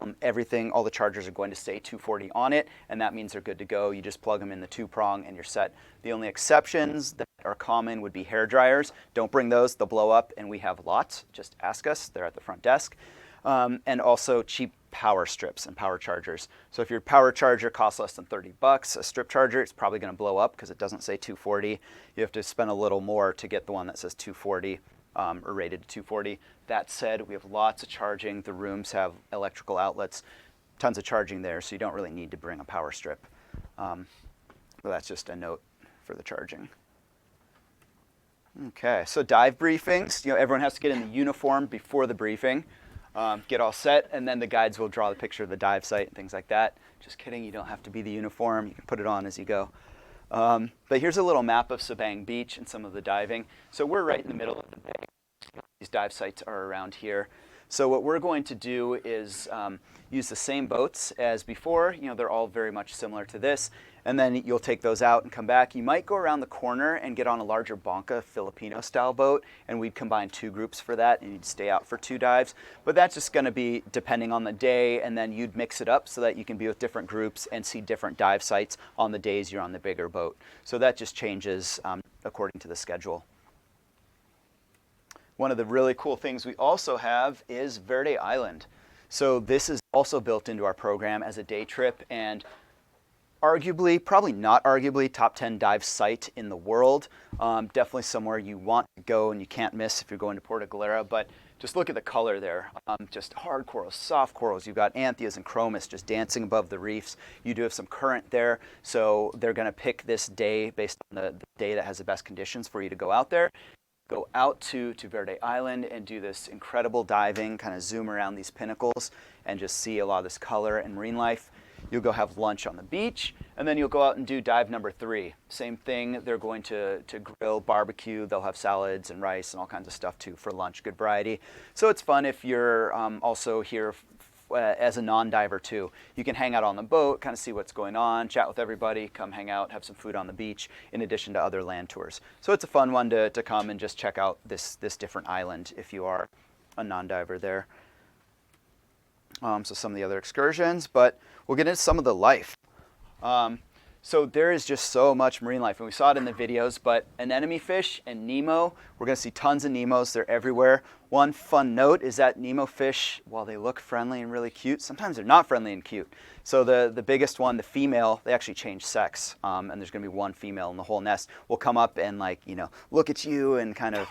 in. Everything, all the chargers are going to say 240 on it, and that means they're good to go. You just plug them in the 2-prong and you're set. The only exceptions that are common would be hair dryers. Don't bring those, they'll blow up, and we have lots. Just ask us, they're at the front desk. and also cheap power strips and power chargers. So if your power charger costs less than $30, a strip charger, it's probably going to blow up because it doesn't say 240. You have to spend a little more to get the one that says 240 or rated to 240. That said, we have lots of charging. The rooms have electrical outlets, tons of charging there, so you don't really need to bring a power strip. But that's just a note for the charging. Okay, so dive briefings. Everyone has to get in the uniform before the briefing. Get all set, and then the guides will draw the picture of the dive site and things like that. Just kidding, you don't have to be the uniform. You can put it on as you go. But here's a little map of Sabang Beach and some of the diving. So we're right in the middle of the bay. These dive sites are around here. So what we're going to do is use the same boats as before. They're all very much similar to this. And then you'll take those out and come back. You might go around the corner and get on a larger Bonca Filipino-style boat, and we'd combine 2 groups for that, and you'd stay out for 2 dives. But that's just going to be depending on the day, and then you'd mix it up so that you can be with different groups and see different dive sites on the days you're on the bigger boat. So that just changes according to the schedule. One of the really cool things we also have is Verde Island. So this is also built into our program as a day trip, and arguably, probably not arguably, top 10 dive site in the world. Definitely somewhere you want to go and you can't miss if you're going to Puerto Galera. But just look at the color there. Just hard corals, soft corals. You've got anthias and chromis just dancing above the reefs. You do have some current there, so they're going to pick this day based on the day that has the best conditions for you to go out there. Go out to Verde Island and do this incredible diving, kind of zoom around these pinnacles and just see a lot of this color and marine life. You'll go have lunch on the beach, and then you'll go out and do dive number 3. Same thing, they're going to grill, barbecue, they'll have salads and rice and all kinds of stuff too for lunch, good variety. So it's fun if you're also here as a non-diver too. You can hang out on the boat, kind of see what's going on, chat with everybody, come hang out, have some food on the beach, in addition to other land tours. So it's a fun one to come and just check out this different island if you are a non-diver there. So some of the other excursions, but we'll get into some of the life. So there is just so much marine life, and we saw it in the videos, but anemone fish and Nemo, we're going to see tons of Nemos. They're everywhere. One fun note is that Nemo fish, while they look friendly and really cute, sometimes they're not friendly and cute. So the biggest one, the female, they actually change sex, and there's going to be one female in the whole nest, will come up and look at you and kind of,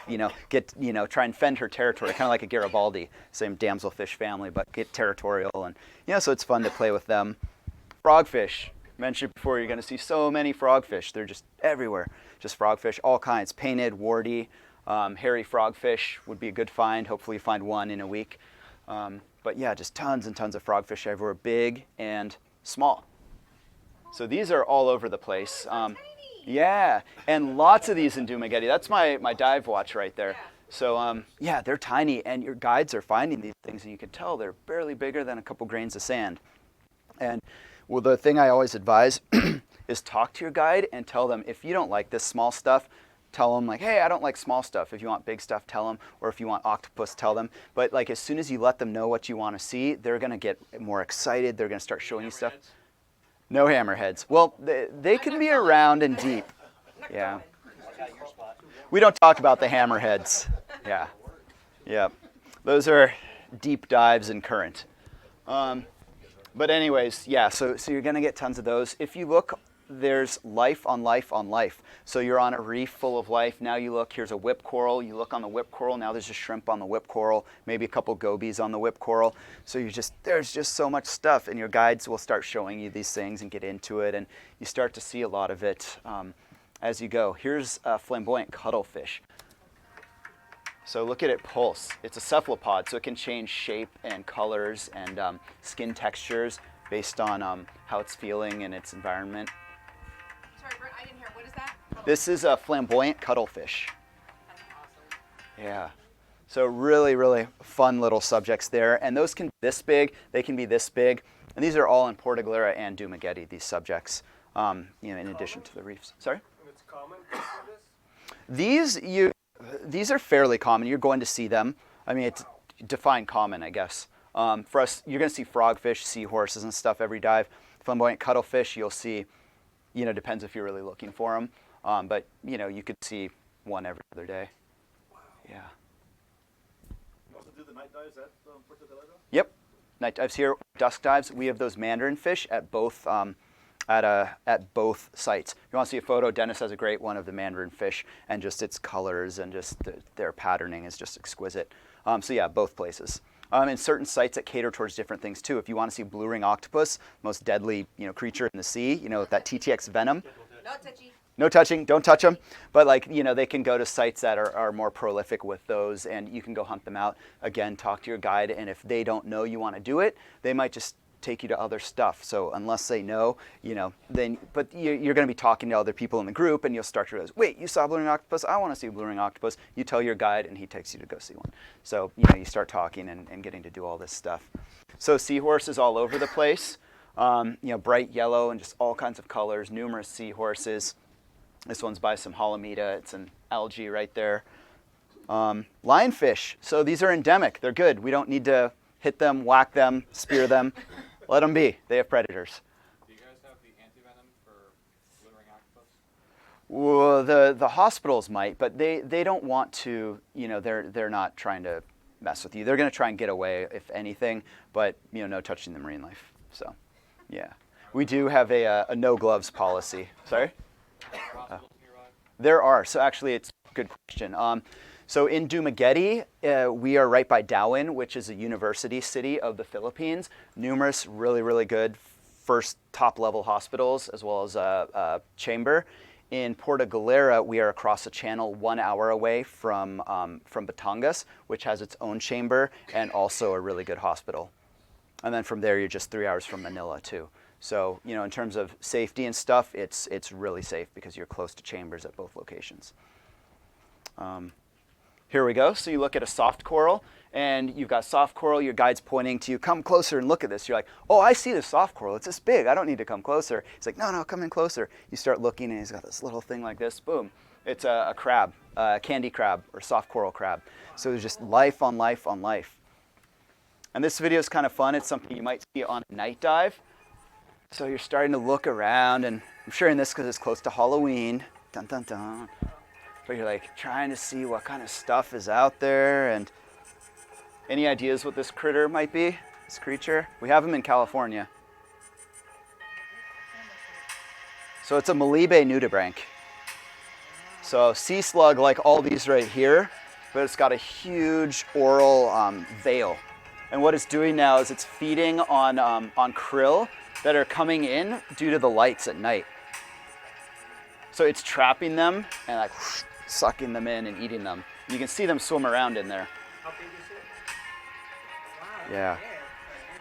try and fend her territory, kind of like a Garibaldi, same damselfish family, but get territorial. And, so it's fun to play with them. Frogfish. Mentioned before, you're going to see so many frogfish. They're just everywhere. Just frogfish, all kinds. Painted, warty, hairy frogfish would be a good find. Hopefully you find one in a week. But yeah, just tons and tons of frogfish everywhere, big and small. So these are all over the place. Yeah, and lots of these in Dumaguete. That's my dive watch right there. So yeah, they're tiny, and your guides are finding these things, and you can tell they're barely bigger than a couple grains of sand. And well, the thing I always advise is talk to your guide and tell them if you don't like this small stuff, tell them hey, I don't like small stuff. If you want big stuff, tell them. Or if you want octopus, tell them. But as soon as you let them know what you want to see, they're going to get more excited. They're going to start showing you stuff. No hammerheads. Well, they can be around and deep. Yeah. We don't talk about the hammerheads. Yeah. Yeah. Those are deep dives and current. But anyways, yeah, so you're going to get tons of those. If you look, there's life on life on life. So you're on a reef full of life. Now you look, here's a whip coral. You look on the whip coral. Now there's a shrimp on the whip coral, maybe a couple gobies on the whip coral. So there's just so much stuff, and your guides will start showing you these things and get into it, and you start to see a lot of it as you go. Here's a flamboyant cuttlefish. So look at it pulse. It's a cephalopod, so it can change shape and colors and skin textures based on how it's feeling in its environment. Sorry, Brent, I didn't hear. What is that? This is a flamboyant cuttlefish. That's awesome. Yeah. So really, really fun little subjects there. And those can be this big. They can be this big. And these are all in Puerto Galera and Dumaguete, these subjects, in addition to the reefs. Sorry? And it's common for this? These are fairly common. You're going to see them. I mean, it's define common, I guess. For us, you're going to see frogfish, seahorses, and stuff every dive. Flamboyant cuttlefish, you'll see, depends if you're really looking for them. But, you could see one every other day. Wow. Yeah. You also do the night dives at Puerto Galera? Yep, night dives here, dusk dives. We have those mandarin fish at both at both sites. If you want to see a photo, Dennis has a great one of the mandarin fish, and just its colors and just their patterning is just exquisite. So yeah, both places. And certain sites that cater towards different things too. If you want to see blue ring octopus, most deadly creature in the sea, with that TTX venom. Not touchy. No touching, don't touch them. But they can go to sites that are more prolific with those, and you can go hunt them out. Again, talk to your guide, and if they don't know you want to do it, they might just take you to other stuff. So unless they know, then, but you're going to be talking to other people in the group, and you'll start to realize, wait, you saw blue ring octopus? I want to see a blue ring octopus. You tell your guide, and he takes you to go see one. So, you start talking and getting to do all this stuff. So seahorses all over the place, bright yellow and just all kinds of colors, numerous seahorses. This one's by some halimita. It's an algae right there. Lionfish. So these are endemic. They're good. We don't need to hit them, whack them, spear them. Let them be. They have predators. Do you guys have the antivenom for blue ring octopus? Well, the hospitals might, but they don't want to. They're not trying to mess with you. They're going to try and get away, if anything. But no touching the marine life. So, yeah, we do have a no gloves policy. Sorry. There are. So actually, it's a good question. So in Dumaguete, we are right by Darwin, which is a university city of the Philippines. Numerous really, really good first top-level hospitals, as well as a chamber. In Puerto Galera, we are across the channel 1 hour away from Batangas, which has its own chamber and also a really good hospital. And then from there, you're just 3 hours from Manila, too. So, in terms of safety and stuff, it's really safe because you're close to chambers at both locations. Here we go. So you look at a soft coral, and you've got soft coral. Your guide's pointing to you, come closer and look at this. You're like, oh, I see the soft coral. It's this big. I don't need to come closer. He's like, no, come in closer. You start looking, and he's got this little thing like this. Boom. It's a crab, a candy crab or soft coral crab. So there's just life on life on life. And this video is kind of fun. It's something you might see on a night dive. So you're starting to look around, and I'm sharing this because it's close to Halloween. Dun, dun, dun. But you're like trying to see what kind of stuff is out there, and any ideas what this critter might be, this creature? We have them in California. So it's a Malibe nudibranch. So sea slug like all these right here, but it's got a huge oral veil. And what it's doing now is it's feeding on krill that are coming in due to the lights at night. So it's trapping them and like sucking them in and eating them. You can see them swim around in there. How big is it? Wow. Yeah.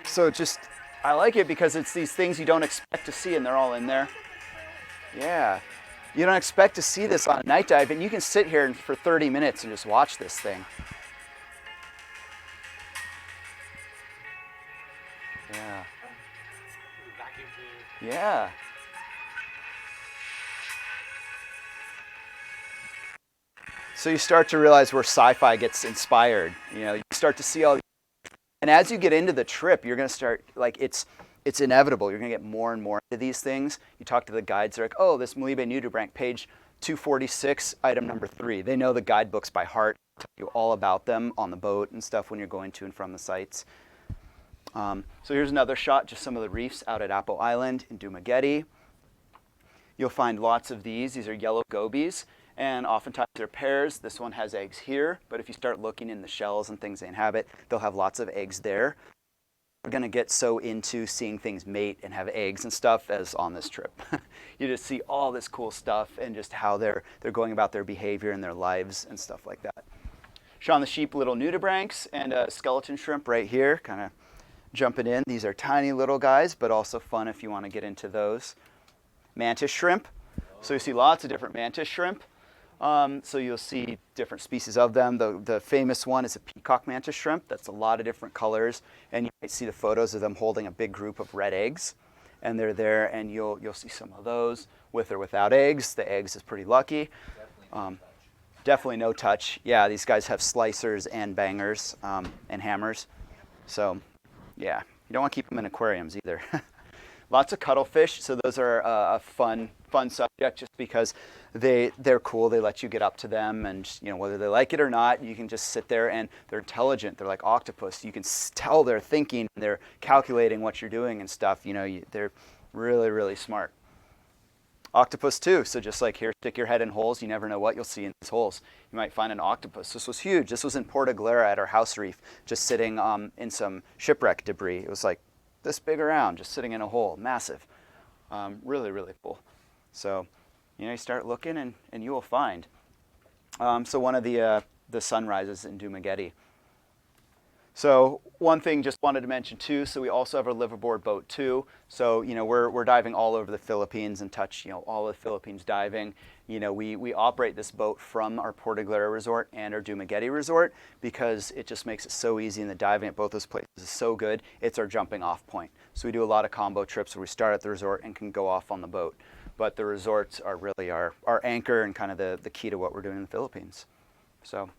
So I like it because it's these things you don't expect to see, and they're all in there. Yeah. You don't expect to see this on a night dive, and you can sit here for 30 minutes and just watch this thing. Yeah. Yeah. So you start to realize where sci-fi gets inspired. You start to see all, and as you get into the trip, you're going to start, like, it's inevitable. You're going to get more and more into these things. You talk to the guides, they're like, oh, this Malibe nudibranch, page 246, item number 3. They know the guidebooks by heart, tell you all about them on the boat and stuff when you're going to and from the sites. So here's another shot, just some of the reefs out at Apo Island in Dumaguete. You'll find lots of these. These are yellow gobies, and oftentimes they're pairs. This one has eggs here, but if you start looking in the shells and things they inhabit, they'll have lots of eggs there. We're going to get so into seeing things mate and have eggs and stuff as on this trip. You just see all this cool stuff and just how they're going about their behavior and their lives and stuff like that. Shaun the Sheep little nudibranchs and a skeleton shrimp right here, kind of jumping in. These are tiny little guys, but also fun if you want to get into those. Mantis shrimp. So you see lots of different mantis shrimp. So you'll see different species of them. The famous one is a peacock mantis shrimp. That's a lot of different colors. And you might see the photos of them holding a big group of red eggs. And they're there, and you'll see some of those with or without eggs. The eggs is pretty lucky. Definitely no touch. Yeah, these guys have slicers and bangers and hammers. So yeah, you don't want to keep them in aquariums either. Lots of cuttlefish, so those are a fun subject just because they're cool. They let you get up to them, and whether they like it or not, you can just sit there, and they're intelligent. They're like octopus. You can tell they're thinking, they're calculating what you're doing and stuff. They're really, really smart. Octopus too, so just like here, stick your head in holes. You never know what you'll see in these holes. You might find an octopus. This was huge. This was in Porta Galera at our house reef, just sitting in some shipwreck debris. It was like this big around, just sitting in a hole, massive. Really, really cool. So, you start looking and you will find. So one of the sunrises in Dumaguete. So one thing just wanted to mention too, so we also have our liveaboard boat too. So, we're diving all over the Philippines and touch, all of the Philippines diving. We operate this boat from our Porta Galera resort and our Dumaguete resort because it just makes it so easy, and the diving at both those places is so good. It's our jumping off point. So we do a lot of combo trips where we start at the resort and can go off on the boat. But the resorts are really our anchor and kind of the key to what we're doing in the Philippines. So,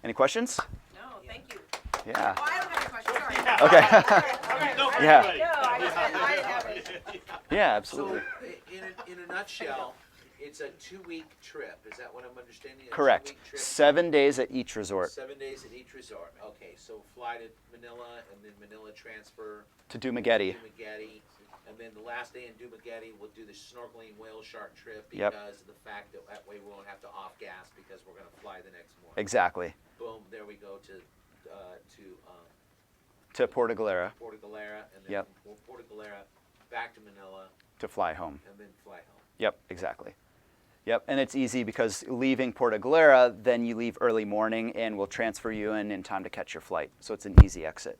any questions? No, thank you. Yeah. Oh, I don't have any questions. Sorry. Okay. Yeah. No, I didn't have it. Yeah, absolutely. So, in a nutshell, it's a 2-week trip. Is that what I'm understanding? Correct. 2-week trip? 7 days at each resort. 7 days at each resort. Okay, so fly to Manila, and then Manila transfer To Dumaguete. Dumaguete. And then the last day in Dumaguete, we'll do the snorkeling whale shark trip Yep. because of the fact that way we won't have to off gas because we're going to fly the next morning. Exactly. Boom, there we go to Porta Galera Porta Galera, and then Yep. from Porta Galera back to Manila, to fly home. and then fly home. Yep, exactly. Yep, and it's easy because leaving Porta Galera, then you leave early morning and we'll transfer you in time to catch your flight. So it's an easy exit.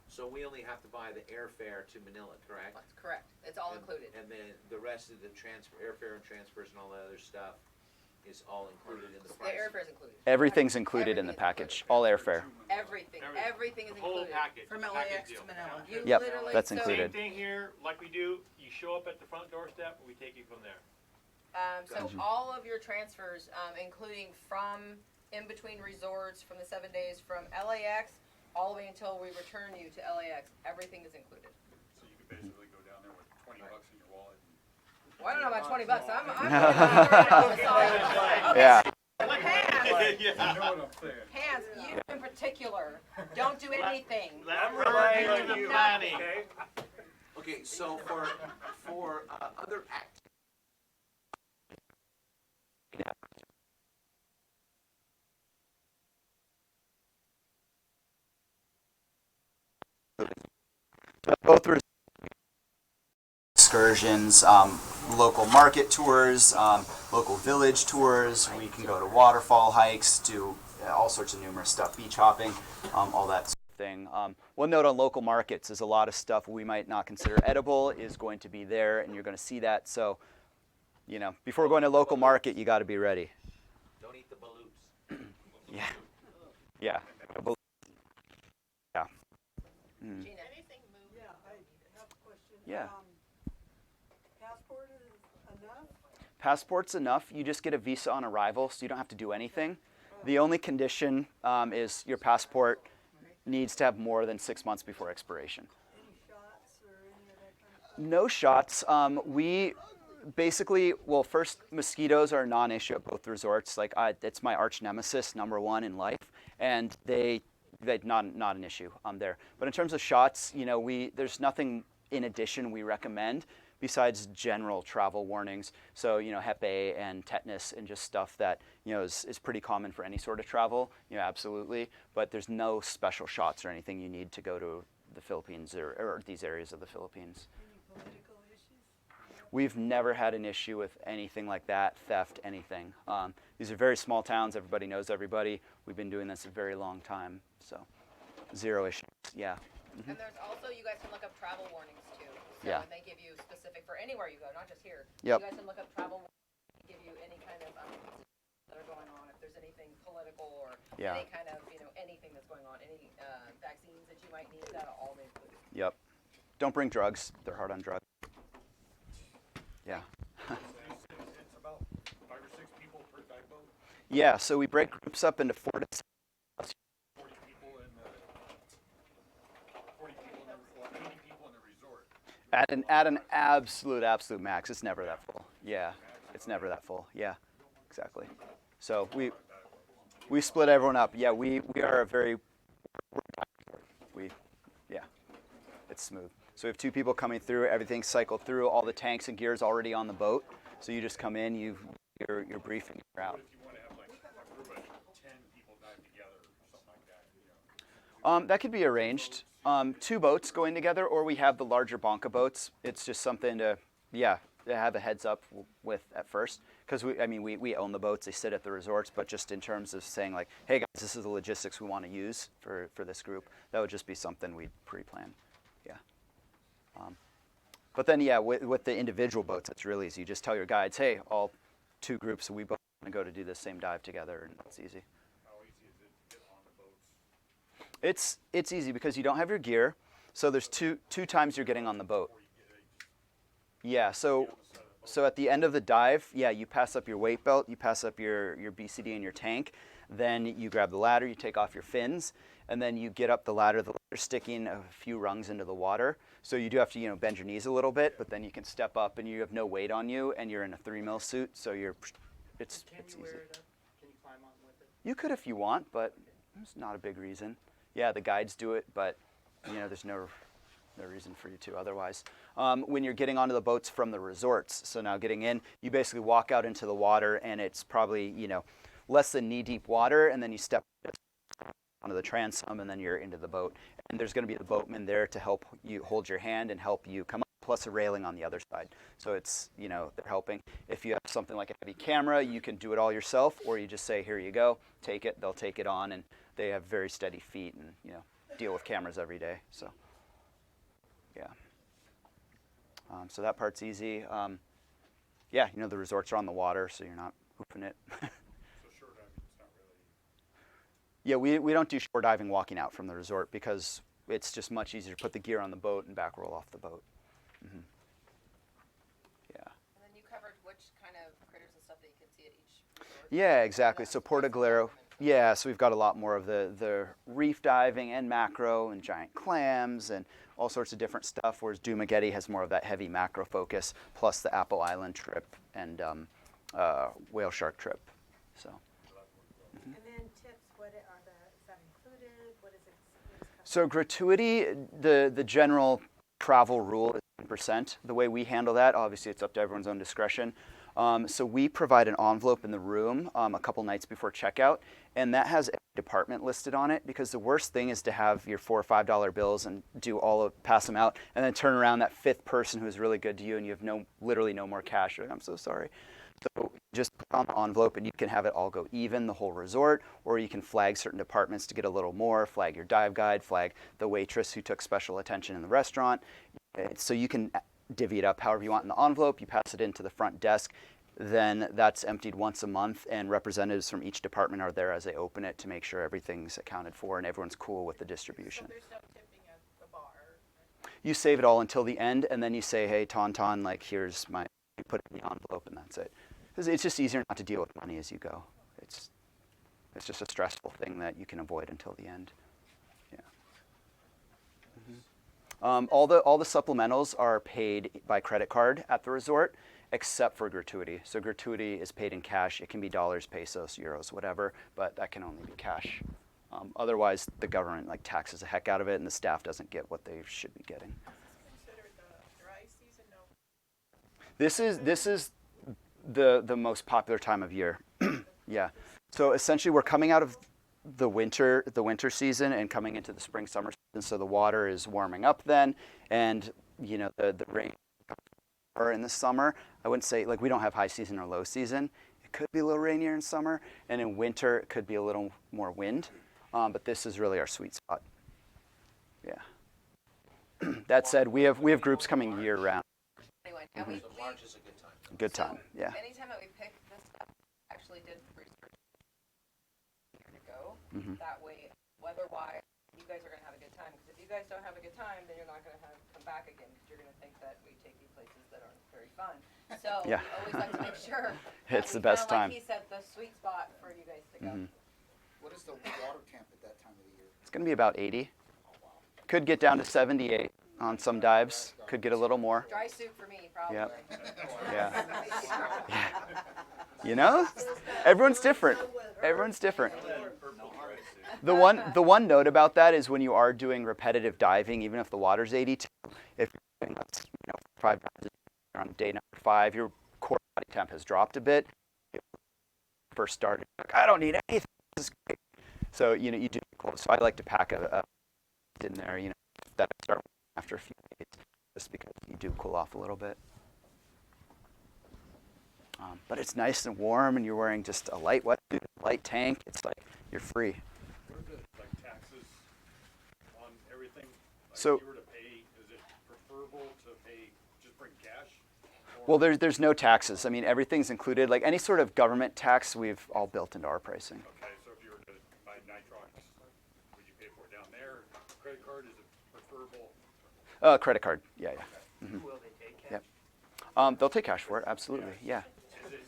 So we only have to buy the airfare to Manila, correct? That's correct. It's all included. And then the rest of the airfare and transfers and all that other stuff is all included in the The price. airfare is included. Everything's included in the package, all airfare. Everything is The whole included. package. From package LAX deal. to Manila. You Yep, literally- that's so- included. Same thing here, like we do, you show up at the front doorstep, and we take you from there. So all of your transfers, including from in between resorts, from the 7 days from LAX all the way until we return you to LAX, everything is included. So you could basically go down there with $20 in your wallet. Well, I don't know about $20. I'm on the side. Yeah. Hands, You know what I'm saying? hands, you in particular, don't do anything. I'm relying on you, money. Okay? Okay, so for other activities. Both excursions, local market tours, local village tours. We can go to waterfall hikes, do all sorts of numerous stuff, beach hopping, all that sort of thing. One note on local markets is a lot of stuff we might not consider edible is going to be there, and you're going to see that. So, before going to local market, you got to be ready. Don't eat the balloons. Yeah. Yeah. Yeah. Gina. Yeah, I have a question. Yeah. Passport is enough? Passport's enough. You just get a visa on arrival, so you don't have to do anything. The only condition is your passport needs to have more than 6 months before expiration. Any shots or any of that kind of stuff? No shots. We basically, first, mosquitoes are a non-issue at both resorts. Like, it's my arch nemesis, #1 in life, and they not an issue there. But in terms of shots, there's nothing in addition we recommend besides general travel warnings. So, Hep A and tetanus and just stuff that, is pretty common for any sort of travel, absolutely. But there's no special shots or anything you need to go to the Philippines or these areas of the Philippines. Any political issues? We've never had an issue with anything like that, theft, anything. These are very small towns. Everybody knows everybody. We've been doing this a very long time, so 0 issues. Yeah. And there's also, you guys can look up travel warnings too. So Yeah. they give you specific for anywhere you go, not just here. Yep. You guys can look up travel warnings, give you any kind of that are going on, if there's anything political or Yeah. any kind of, anything that's going on, any vaccines that you might need, that'll all be included. Yep. Don't bring drugs. They're hard on drugs. Yeah. It's about 5 or 6 people per dive boat. Yeah, so we break groups up into 4 to 6. 40 people in the 40 people in the 80 people in the resort. At an absolute max, it's never that full. Yeah, it's never that full. Yeah, exactly. So we split everyone up. Yeah, we are a very we yeah, it's smooth. So we have 2 people coming through. Everything's cycled through. All the tanks and gears already on the boat. So you just come in, you're briefing, you're out. If you want to have like a group of 10 people dive together or something like that, you know. That could be arranged. 2 boats going together, or we have the larger bonka boats. It's just something to have a heads up with at first, because we own the boats. They sit at the resorts, but just in terms of saying like, hey guys, this is the logistics we want to use for this group, that would just be something we'd pre-plan. Yeah. But then with the individual boats, it's really easy. You just tell your guides, hey, all 2 groups, we both want to go to do the same dive together, and it's easy. How easy is it to get on the boats? It's easy because you don't have your gear, so there's two times you're getting on the boat. Yeah, so at the end of the dive, you pass up your weight belt, you pass up your BCD and your tank, then you grab the ladder, you take off your fins, and then you get up the ladder. The ladder's sticking a few rungs into the water, so you do have to bend your knees a little bit, but then you can step up and you have no weight on you, and you're in a 3 mil suit, so it's Can easy. you wear it up? Can you climb on with it? You could if you want, but it's not a big reason. Yeah, the guides do it, but there's no reason for you to otherwise. When you're getting onto the boats from the resorts, so now getting in, you basically walk out into the water, and it's probably less than knee-deep water, and then you step onto the transom, and then you're into the boat. And there's going to be the boatman there to help you hold your hand and help you come up, plus a railing on the other side. So it's, they're helping. If you have something like a heavy camera, you can do it all yourself, or you just say, here you go, take it. They'll take it on, and they have very steady feet and, deal with cameras every day. So, yeah. So that part's easy. The resorts are on the water, so you're not hooping it. So shore diving is not really. Yeah, we don't do shore diving walking out from the resort because it's just much easier to put the gear on the boat and back roll off the boat. Mm-hmm. Yeah. And then you covered which kind of critters and stuff that you can see at each resort? Yeah, exactly. So Portoglero, so we've got a lot more of the reef diving and macro and giant clams and all sorts of different stuff, whereas Dumageddon has more of that heavy macro focus, plus the Apple Island trip and whale shark trip. So. And then tips, is that included? What is it? So gratuity, the general travel rule is 10%. The way we handle that, obviously it's up to everyone's own discretion. So we provide an envelope in the room a couple nights before checkout, and that has every department listed on it, because the worst thing is to have your $4 or $5 bills and pass them out, and then turn around that 5th person who's really good to you, and you have literally no more cash. You're like, I'm so sorry. So just put on the envelope, and you can have it all go even, the whole resort, or you can flag certain departments to get a little more, flag your dive guide, flag the waitress who took special attention in the restaurant. So you can divvy it up however you want in the envelope. You pass it into the front desk. Then that's emptied once a month, and representatives from each department are there as they open it to make sure everything's accounted for and everyone's cool with the distribution. So there's no tipping at the bar. You save it all until the end, and then you say, hey, Tauntaun, like, here's my, you put it in the envelope, and that's it. 'Cause it's just easier not to deal with money as you go. It's just a stressful thing that you can avoid until the end. Yeah. Mm-hmm. All the supplementals are paid by credit card at the resort, except for gratuity. So gratuity is paid in cash. It can be dollars, pesos, euros, whatever, but that can only be cash. Otherwise, the government taxes the heck out of it, and the staff doesn't get what they should be getting. Is this considered the dry season? No. This is the most popular time of year. Yeah. So essentially, we're coming out of the winter season and coming into the spring summer season. So the water is warming up then, and the rain. Or in the summer, I wouldn't say we don't have high season or low season. It could be a little rainier in summer, and in winter it could be a little more wind. But this is really our sweet spot. Yeah. That said, we have groups coming year round. Anyway, and So March is a good time. Good time. Yeah. Anytime that we pick this stuff, actually did research to go. Mm-hmm. That way, weather-wise, you guys are going to have a good time. Because if you guys don't have a good time, then you're not going to come back again, because you're going to think that we take you places that aren't very fun. So Yeah. we always like to make sure It's that the best time. Like he said, the sweet spot for you guys to go. Mhm. What is the water temp at that time of the year? It's going to be about 80. Could get down to 78 on some dives. Could get a little more. Dry soup for me, probably. Yep. Yeah. Yeah. You know, everyone's different. Everyone's different. The one note about that is when you are doing repetitive diving, even if the water's 82, if you're doing 5 dives on day number 5, your core body temp has dropped a bit. First started, like, I don't need anything. This is great. So you do cool. So I like to pack a in there, that I start after a few days, just because you do cool off a little bit. But it's nice and warm, and you're wearing just a light wetsuit, light tank. It's like you're free. What are the taxes on everything? So, if you were to pay, is it preferable to pay just bring cash? Well, there's no taxes. I mean, everything's included. Like any sort of government tax, we've all built into our pricing. Okay, so if you were to buy nitrox, would you pay for it down there? Credit card, is it preferable? Credit card. Yeah. Mm-hmm. Will they take cash? Yep. They'll take cash for it. Absolutely. Yeah. Is it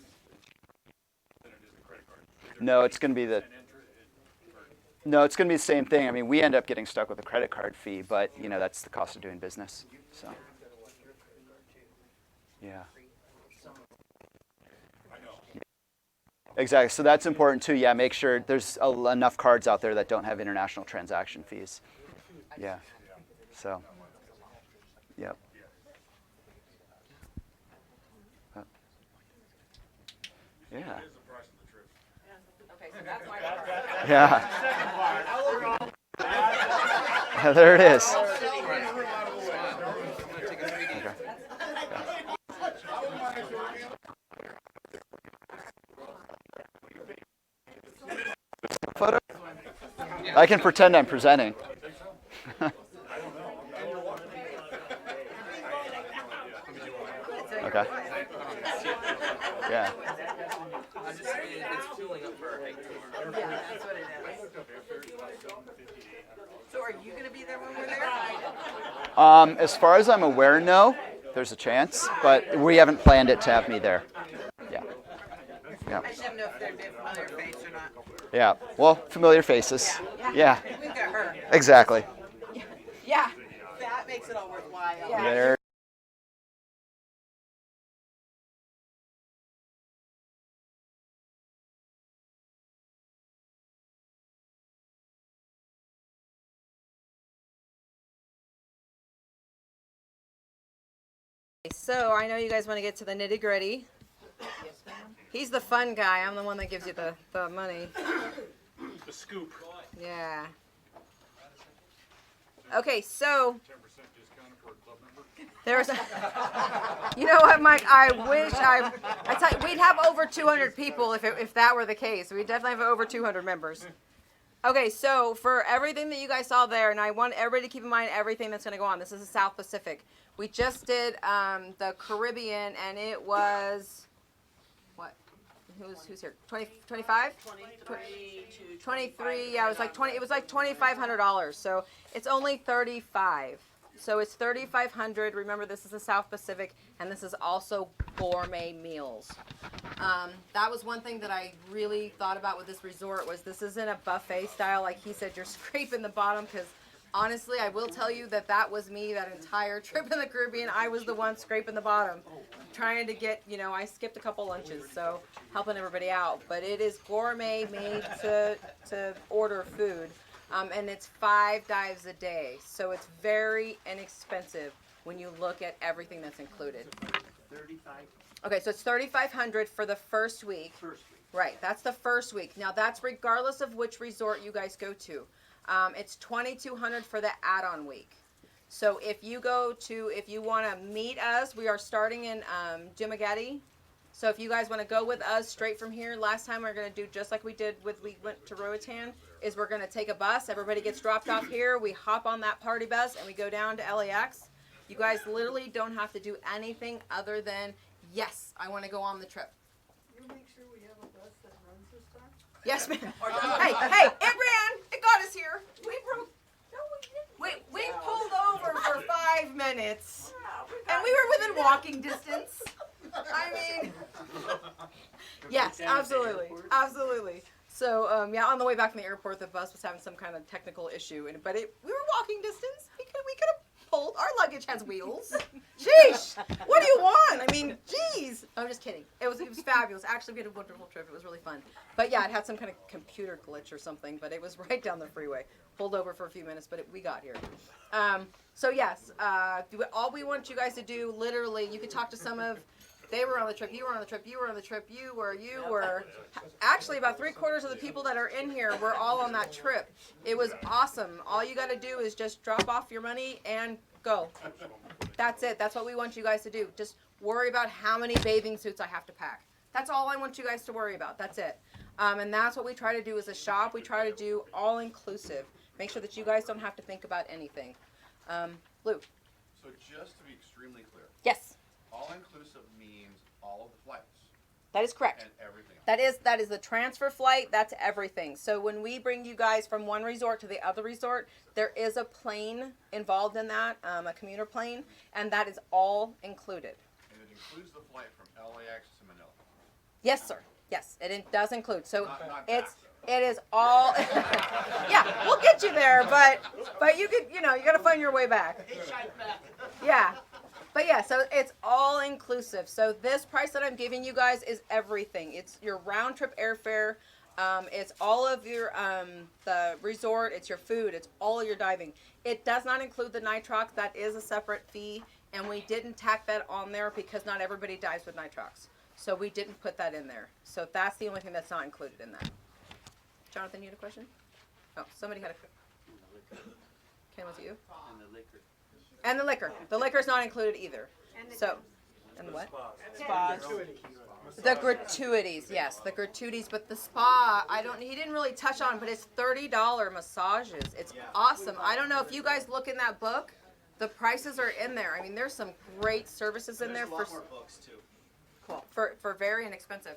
than it is a credit card? No, it's going to be the. No, it's going to be the same thing. I mean, we end up getting stuck with a credit card fee, but that's the cost of doing business. So. Yeah. Exactly. So that's important too. Yeah, make sure there's enough cards out there that don't have international transaction fees. Yeah. So. Yep. Yeah. Okay, so that's my part. Yeah. There it is. Photo? I can pretend I'm presenting. Okay. Yeah. It's filling up for our hike tomorrow. Yeah, that's what it is. So are you going to be there when we're there? As far as I'm aware, no. There's a chance, but we haven't planned it to have me there. Yeah. Yeah. I just didn't know if there'd be a familiar face or not. Yeah. Well, familiar faces. Yeah. We've got her. Exactly. Yeah. That makes it all worthwhile. Yeah. There. So I know you guys want to get to the nitty gritty. He's the fun guy. I'm the one that gives you the money. The scoop. Yeah. Okay, so 10% discount for a club member. there's a, you know what, Mike? I wish I tell you, we'd have over 200 people if that were the case. We'd definitely have over 200 members. Okay, so for everything that you guys saw there, and I want everybody to keep in mind everything that's going to go on. This is the South Pacific. We just did the Caribbean, and it was, what? Who's here? 25? 23. Yeah, it was like 20. It was like $2,500. So it's only 35. So it's 3,500. Remember, this is the South Pacific, and this is also gourmet meals. That was one thing that I really thought about with this resort was this isn't a buffet style. Like he said, you're scraping the bottom because honestly, I will tell you that was me that entire trip in the Caribbean. I was the one scraping the bottom, trying to get, I skipped a couple lunches, so helping everybody out. But it is gourmet, made to order food. And it's 5 dives a day. So it's very inexpensive when you look at everything that's included. 35. Okay, so it's $3,500 for the first week. Right, that's the first week. Now that's regardless of which resort you guys go to. It's $2,200 for the add-on week. So if you want to meet us, we are starting in Dumaguete. So if you guys want to go with us straight from here, last time we're going to do just like we went to Roatan, is we're going to take a bus. Everybody gets dropped off here. We hop on that party bus and we go down to LAX. You guys literally don't have to do anything other than, yes, I want to go on the trip. You make sure we have a bus that runs this time? Yes, ma'am. Hey, it ran. It got us here. We broke. No, we didn't. We pulled over for 5 minutes, and we were within walking distance. I mean, yes, absolutely. So, yeah, on the way back from the airport, the bus was having some kind of technical issue, but we were walking distance. We could have pulled. Our luggage has wheels. Sheesh! What do you want? I mean, geez. I'm just kidding. It was fabulous. Actually, we had a wonderful trip. It was really fun. But yeah, it had some kind of computer glitch or something, but it was right down the freeway. Pulled over for a few minutes, but we got here. So yes, all we want you guys to do, literally, you could talk to some of, they were on the trip, you were on the trip, you were on the trip, you were. Actually, about 3/4 of the people that are in here were all on that trip. It was awesome. All you got to do is just drop off your money and go. That's it. That's what we want you guys to do. Just worry about how many bathing suits I have to pack. That's all I want you guys to worry about. That's it. And that's what we try to do as a shop. We try to do all inclusive. Make sure that you guys don't have to think about anything. Blue. So just to be extremely clear, Yes, all-inclusive means all of the flights that is correct. and everything else. That is the transfer flight. That's everything. So when we bring you guys from one resort to the other resort, there is a plane involved in that, a commuter plane, and that is all included. And it includes the flight from LAX to Manila. Yes, sir. Yes, it does include. So Not it's that, it is all. Yeah, we'll get you there, but you could you got to find your way back. Yeah. But yeah, so it's all inclusive. So this price that I'm giving you guys is everything. It's your round trip airfare. It's all of your the resort. It's your food. It's all your diving. It does not include the nitrox. That is a separate fee, and we didn't tack that on there because not everybody dives with nitrox. So we didn't put that in there. So that's the only thing that's not included in that. Jonathan, you had a question? Oh, somebody had a. Ken, was it you? And the liquor. And the liquor. The liquor's not included either. So, and the what? Spas. The gratuities, yes, the gratuities. But the spa, he didn't really touch on, but it's $30 massages. It's awesome. I don't know if you guys look in that book, the prices are in there. I mean, there's some great services in there There's a lot more books too. cool, for very inexpensive.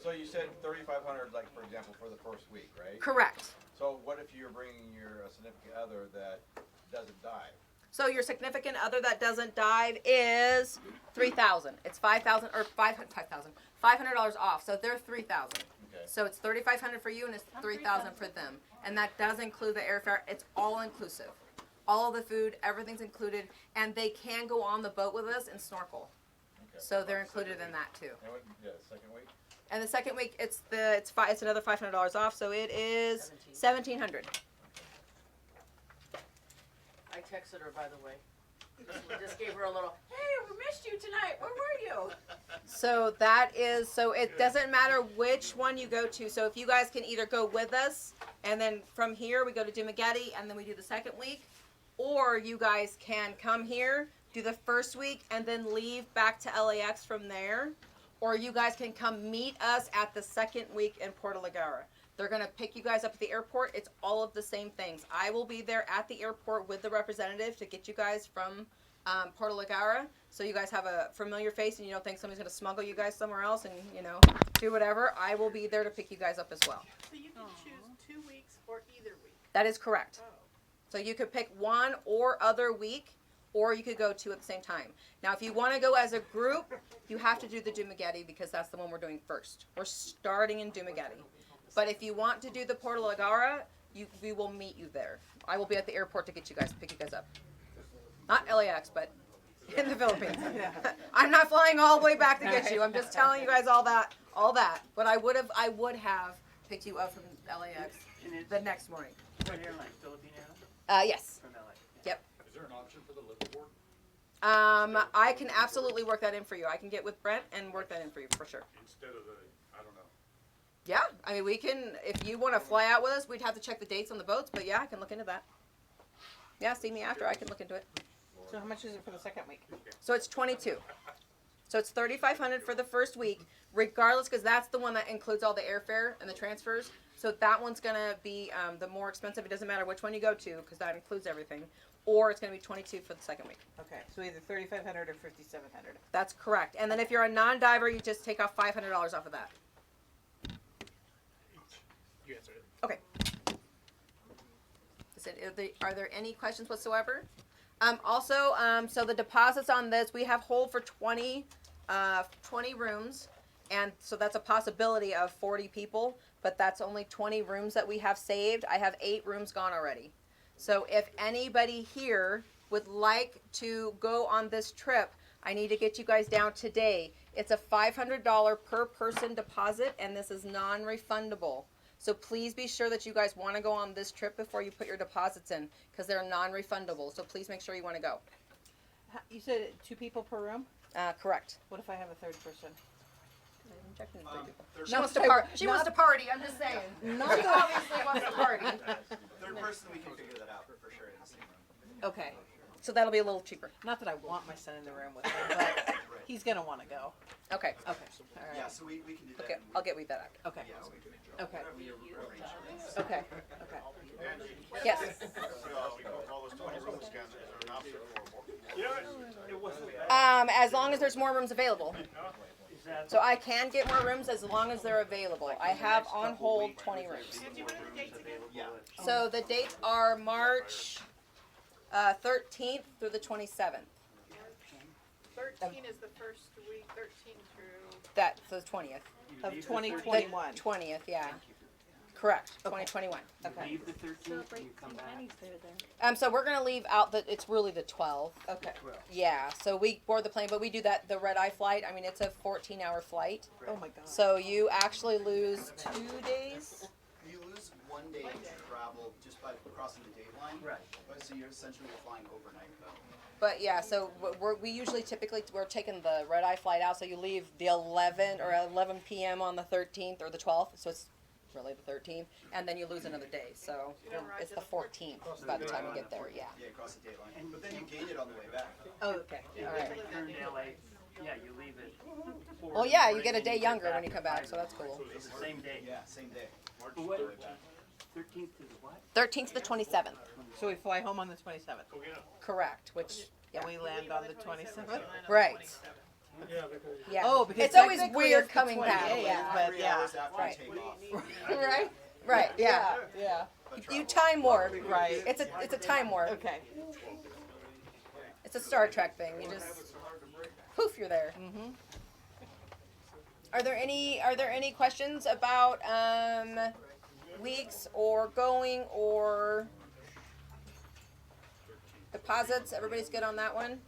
So you said 3,500, like for example, for the first week, right? Correct. So what if you're bringing your significant other that doesn't dive? So your significant other that doesn't dive is $3,000. It's $5,000 or $500 off. So they're $3,000. Okay. So it's $3,500 for you and it's $3,000 for them, and that does include the airfare. It's all inclusive, all of the food, everything's included, and they can go on the boat with us and snorkel. Okay. So they're included in that too. And what, second week? And the second week, it's another $500 off, so it is $1,700. I texted her, by the way. Just gave her a little, hey, we missed you tonight. Where were you? So it doesn't matter which one you go to. So if you guys can either go with us, and then from here we go to Dumagetti, and then we do the second week, or you guys can come here, do the first week, and then leave back to LAX from there, or you guys can come meet us at the second week in Puerto Legara. They're going to pick you guys up at the airport. It's all of the same things. I will be there at the airport with the representative to get you guys from Puerto Legara, so you guys have a familiar face and you don't think somebody's going to smuggle you guys somewhere else and, do whatever. I will be there to pick you guys up as well. So you can choose 2 weeks or either week. That is correct. So you could pick one or other week, or you could go two at the same time. Now, if you want to go as a group, you have to do the Dumagetti because that's the one we're doing first. We're starting in Dumagetti. But if you want to do the Puerto Legara, we will meet you there. I will be at the airport to pick you guys up. Not LAX, but in the Philippines. I'm not flying all the way back to get you. I'm just telling you guys all that. But I would have picked you up from LAX the next morning. What airline? Philippine Airlines? Yes. From LA. Yep. Is there an option for the liveaboard? I can absolutely work that in for you. I can get with Brent and work that in for you for sure. Instead of the, I don't know. Yeah, I mean, we can, if you want to fly out with us, we'd have to check the dates on the boats, but yeah, I can look into that. Yeah, see me after, I can look into it. So how much is it for the second week? So it's 22. So it's $3,500 for the first week, regardless, because that's the one that includes all the airfare and the transfers. So that one's going to be the more expensive. It doesn't matter which one you go to, because that includes everything. Or it's going to be 22 for the second week. Okay, so either 3,500 or 5,700. That's correct. And then if you're a non-diver, you just take off $500 off of that. You answered it. Okay. Are there any questions whatsoever? Also, so the deposits on this, we have hold for 20 rooms, and so that's a possibility of 40 people, but that's only 20 rooms that we have saved. I have 8 rooms gone already. So if anybody here would like to go on this trip, I need to get you guys down today. It's a $500 per person deposit, and this is non-refundable. So please be sure that you guys want to go on this trip before you put your deposits in, because they're non-refundable. So please make sure you want to go. You said 2 people per room? Correct. What if I have a third person? She wants to party. She wants to party. I'm just saying. Not She obviously wants to party. Third person, we can figure that out for sure in the same room. Okay. So that'll be a little cheaper. Not that I want my son in the room with me, but he's gonna want to go. Okay. Okay. All right. Yeah, so we can do that. Okay. I'll get with that. Okay. Yeah, we can Okay. arrange. Okay. Okay. Yes. As long as there's more rooms available. So I can get more rooms as long as they're available. I have on hold 20 rooms. So the dates are March 13th through the 27th. 13 is the first week, 13 through. That, so the 20th. Of 2021. 20th, yeah. Correct, 2021. Okay. Leave the 13th and you come back. So we're gonna leave out it's really the 12th. Okay. Yeah, so we board the plane, but we do that, the red-eye flight. I mean, it's a 14-hour flight. Oh my God. So you actually lose 2 days. You lose 1 day to travel just by crossing the date line. Right. But so you're essentially flying overnight though. But yeah, so we usually typically, we're taking the red-eye flight out, so you leave the 11 p.m. on the 13th or the 12th, so it's really the 13th, and then you lose another day, so it's the 14th by the time you get there, yeah. Yeah, across the date line. But then you gain it on the way back. Oh, okay, all right. Return to LA. Yeah, you leave it. Well, yeah, you get a day younger when you come back, so that's cool. It's the same day. Yeah, same day. What? 13th to the what? 13th to the 27th, So we fly home on the 27th, correct, which, yeah, and we land on the 27th. right. Yeah. Oh, because it's always technically weird it's the coming back, 28th, yeah. but 3 yeah. hours after Right. you take off. Right, right, yeah. Yeah. But You travel. time warp. Right. It's a time warp. Okay. It's a Star Trek thing. You just poof, you're there. Mhm. Are there any questions about weeks or going or deposits? Everybody's good on that one?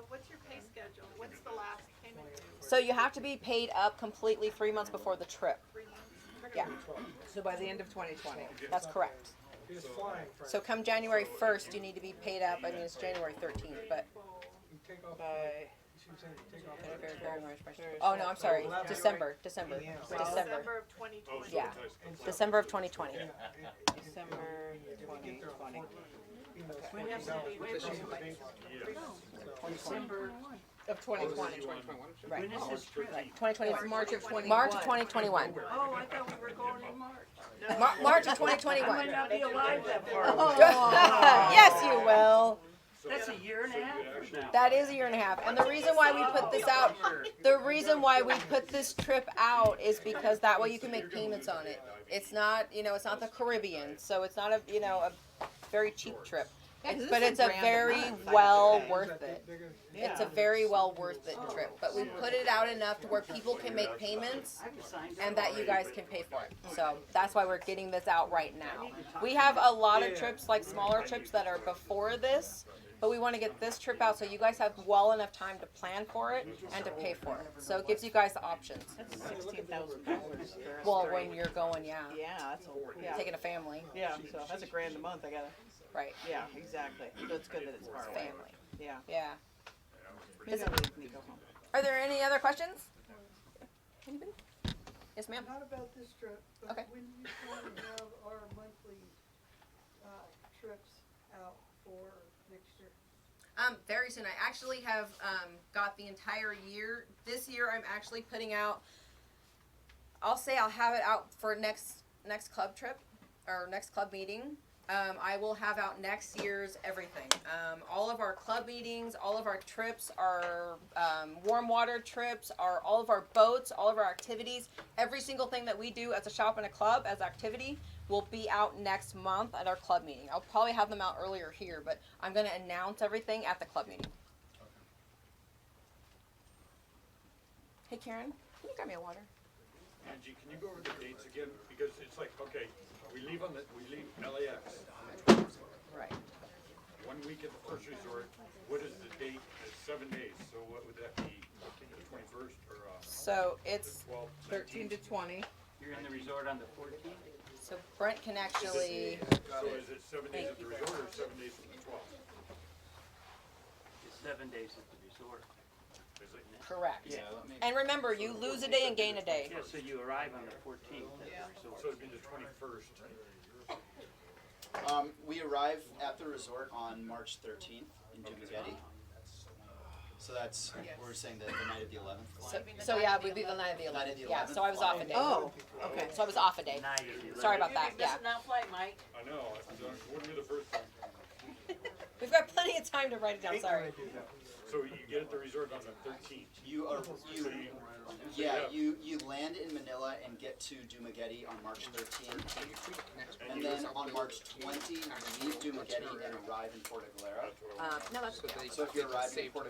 What's your pay schedule? What's the last payment due? So you have to be paid up completely 3 months before the trip. 3 months? Yeah, So by the end of 2020. that's correct. So come January 1st, you need to be paid up. I mean, it's January 13th, but By oh no, I'm sorry. December. December of 2020. Yeah, December of 2020. December 2020. December. Of 2020. Right. When is this trip? 2020. It's March of 21. March of 2021. Oh, I thought we were going in March. March of I might 2021. not be alive that far. Yes, you will. That's a year and a half from now. That is a year and a half. And the reason why we put this out, the reason why we put this trip out is because that way you can make payments on it. It's not, it's not the Caribbean, so it's not a very cheap trip. Yeah, 'cause But it's it's a $1,000 very a month, well okay. worth it. It's a Yeah. very well worth it trip. But we put it out enough to where people can make payments and that you guys can pay for it. So that's why we're getting this out right now. We have a lot of trips, like smaller trips that are before this, but we want to get this trip out so you guys have well enough time to plan for it and to pay for it. So it gives you guys the options. That's $16,000. Well, when you're going, yeah, Yeah, that's a yeah. taking a family, Yeah, so that's $1,000 a month. I gotta. right? Yeah, exactly. So it's good that it's far away. Family, Yeah. yeah. Maybe I'll leave and you go home. Are there any other questions? Anybody? Yes, ma'am. Not about this trip, but Okay. when you want to have our monthly trips out for next year? Very soon. I actually have got the entire year. This year, I'm actually putting out. I'll say I'll have it out for next club trip or next club meeting. I will have out next year's everything. All of our club meetings, all of our trips, our warm water trips, all of our boats, all of our activities, every single thing that we do as a shop and a club as activity will be out next month at our club meeting. I'll probably have them out earlier here, but I'm going to announce everything at the club meeting. Hey Karen, can you grab me a water? Angie, can you go over the dates again? Because it's like, okay, we leave LAX. Right. week at the first resort, what is the date? It's 7 days, so what would that be, the 21st or, So it's 12th, 13 to 20. You're in the resort on the 14th? So Brent can actually, So is it 7 days at the resort or 7 days from the 12th? It's 7 days at the resort. Is it? correct. Yeah. And remember, you lose a day and gain a day. Yeah, so you arrive on the 14th at the resort. So it'd be the 21st. We arrive at the resort on March 13th in Dumageddon. So that's, we're saying the night of the 11th. So yeah, we'd be the night of the Night of 11th. the Yeah, 11th. so I was off a day. Oh, okay. So I was off a day. Night of the Sorry 11th. about that, You're yeah. missing that flight, Mike. I know, wouldn't be the first time. We've got plenty of time to write it down, sorry. So you get at the resort on the 13th. You land in Manila and get to Dumageddon on March 13th. And then on March 20, you leave Dumageddon and arrive in Porto Galera. No, that's So they So if you get the arrive in same Porto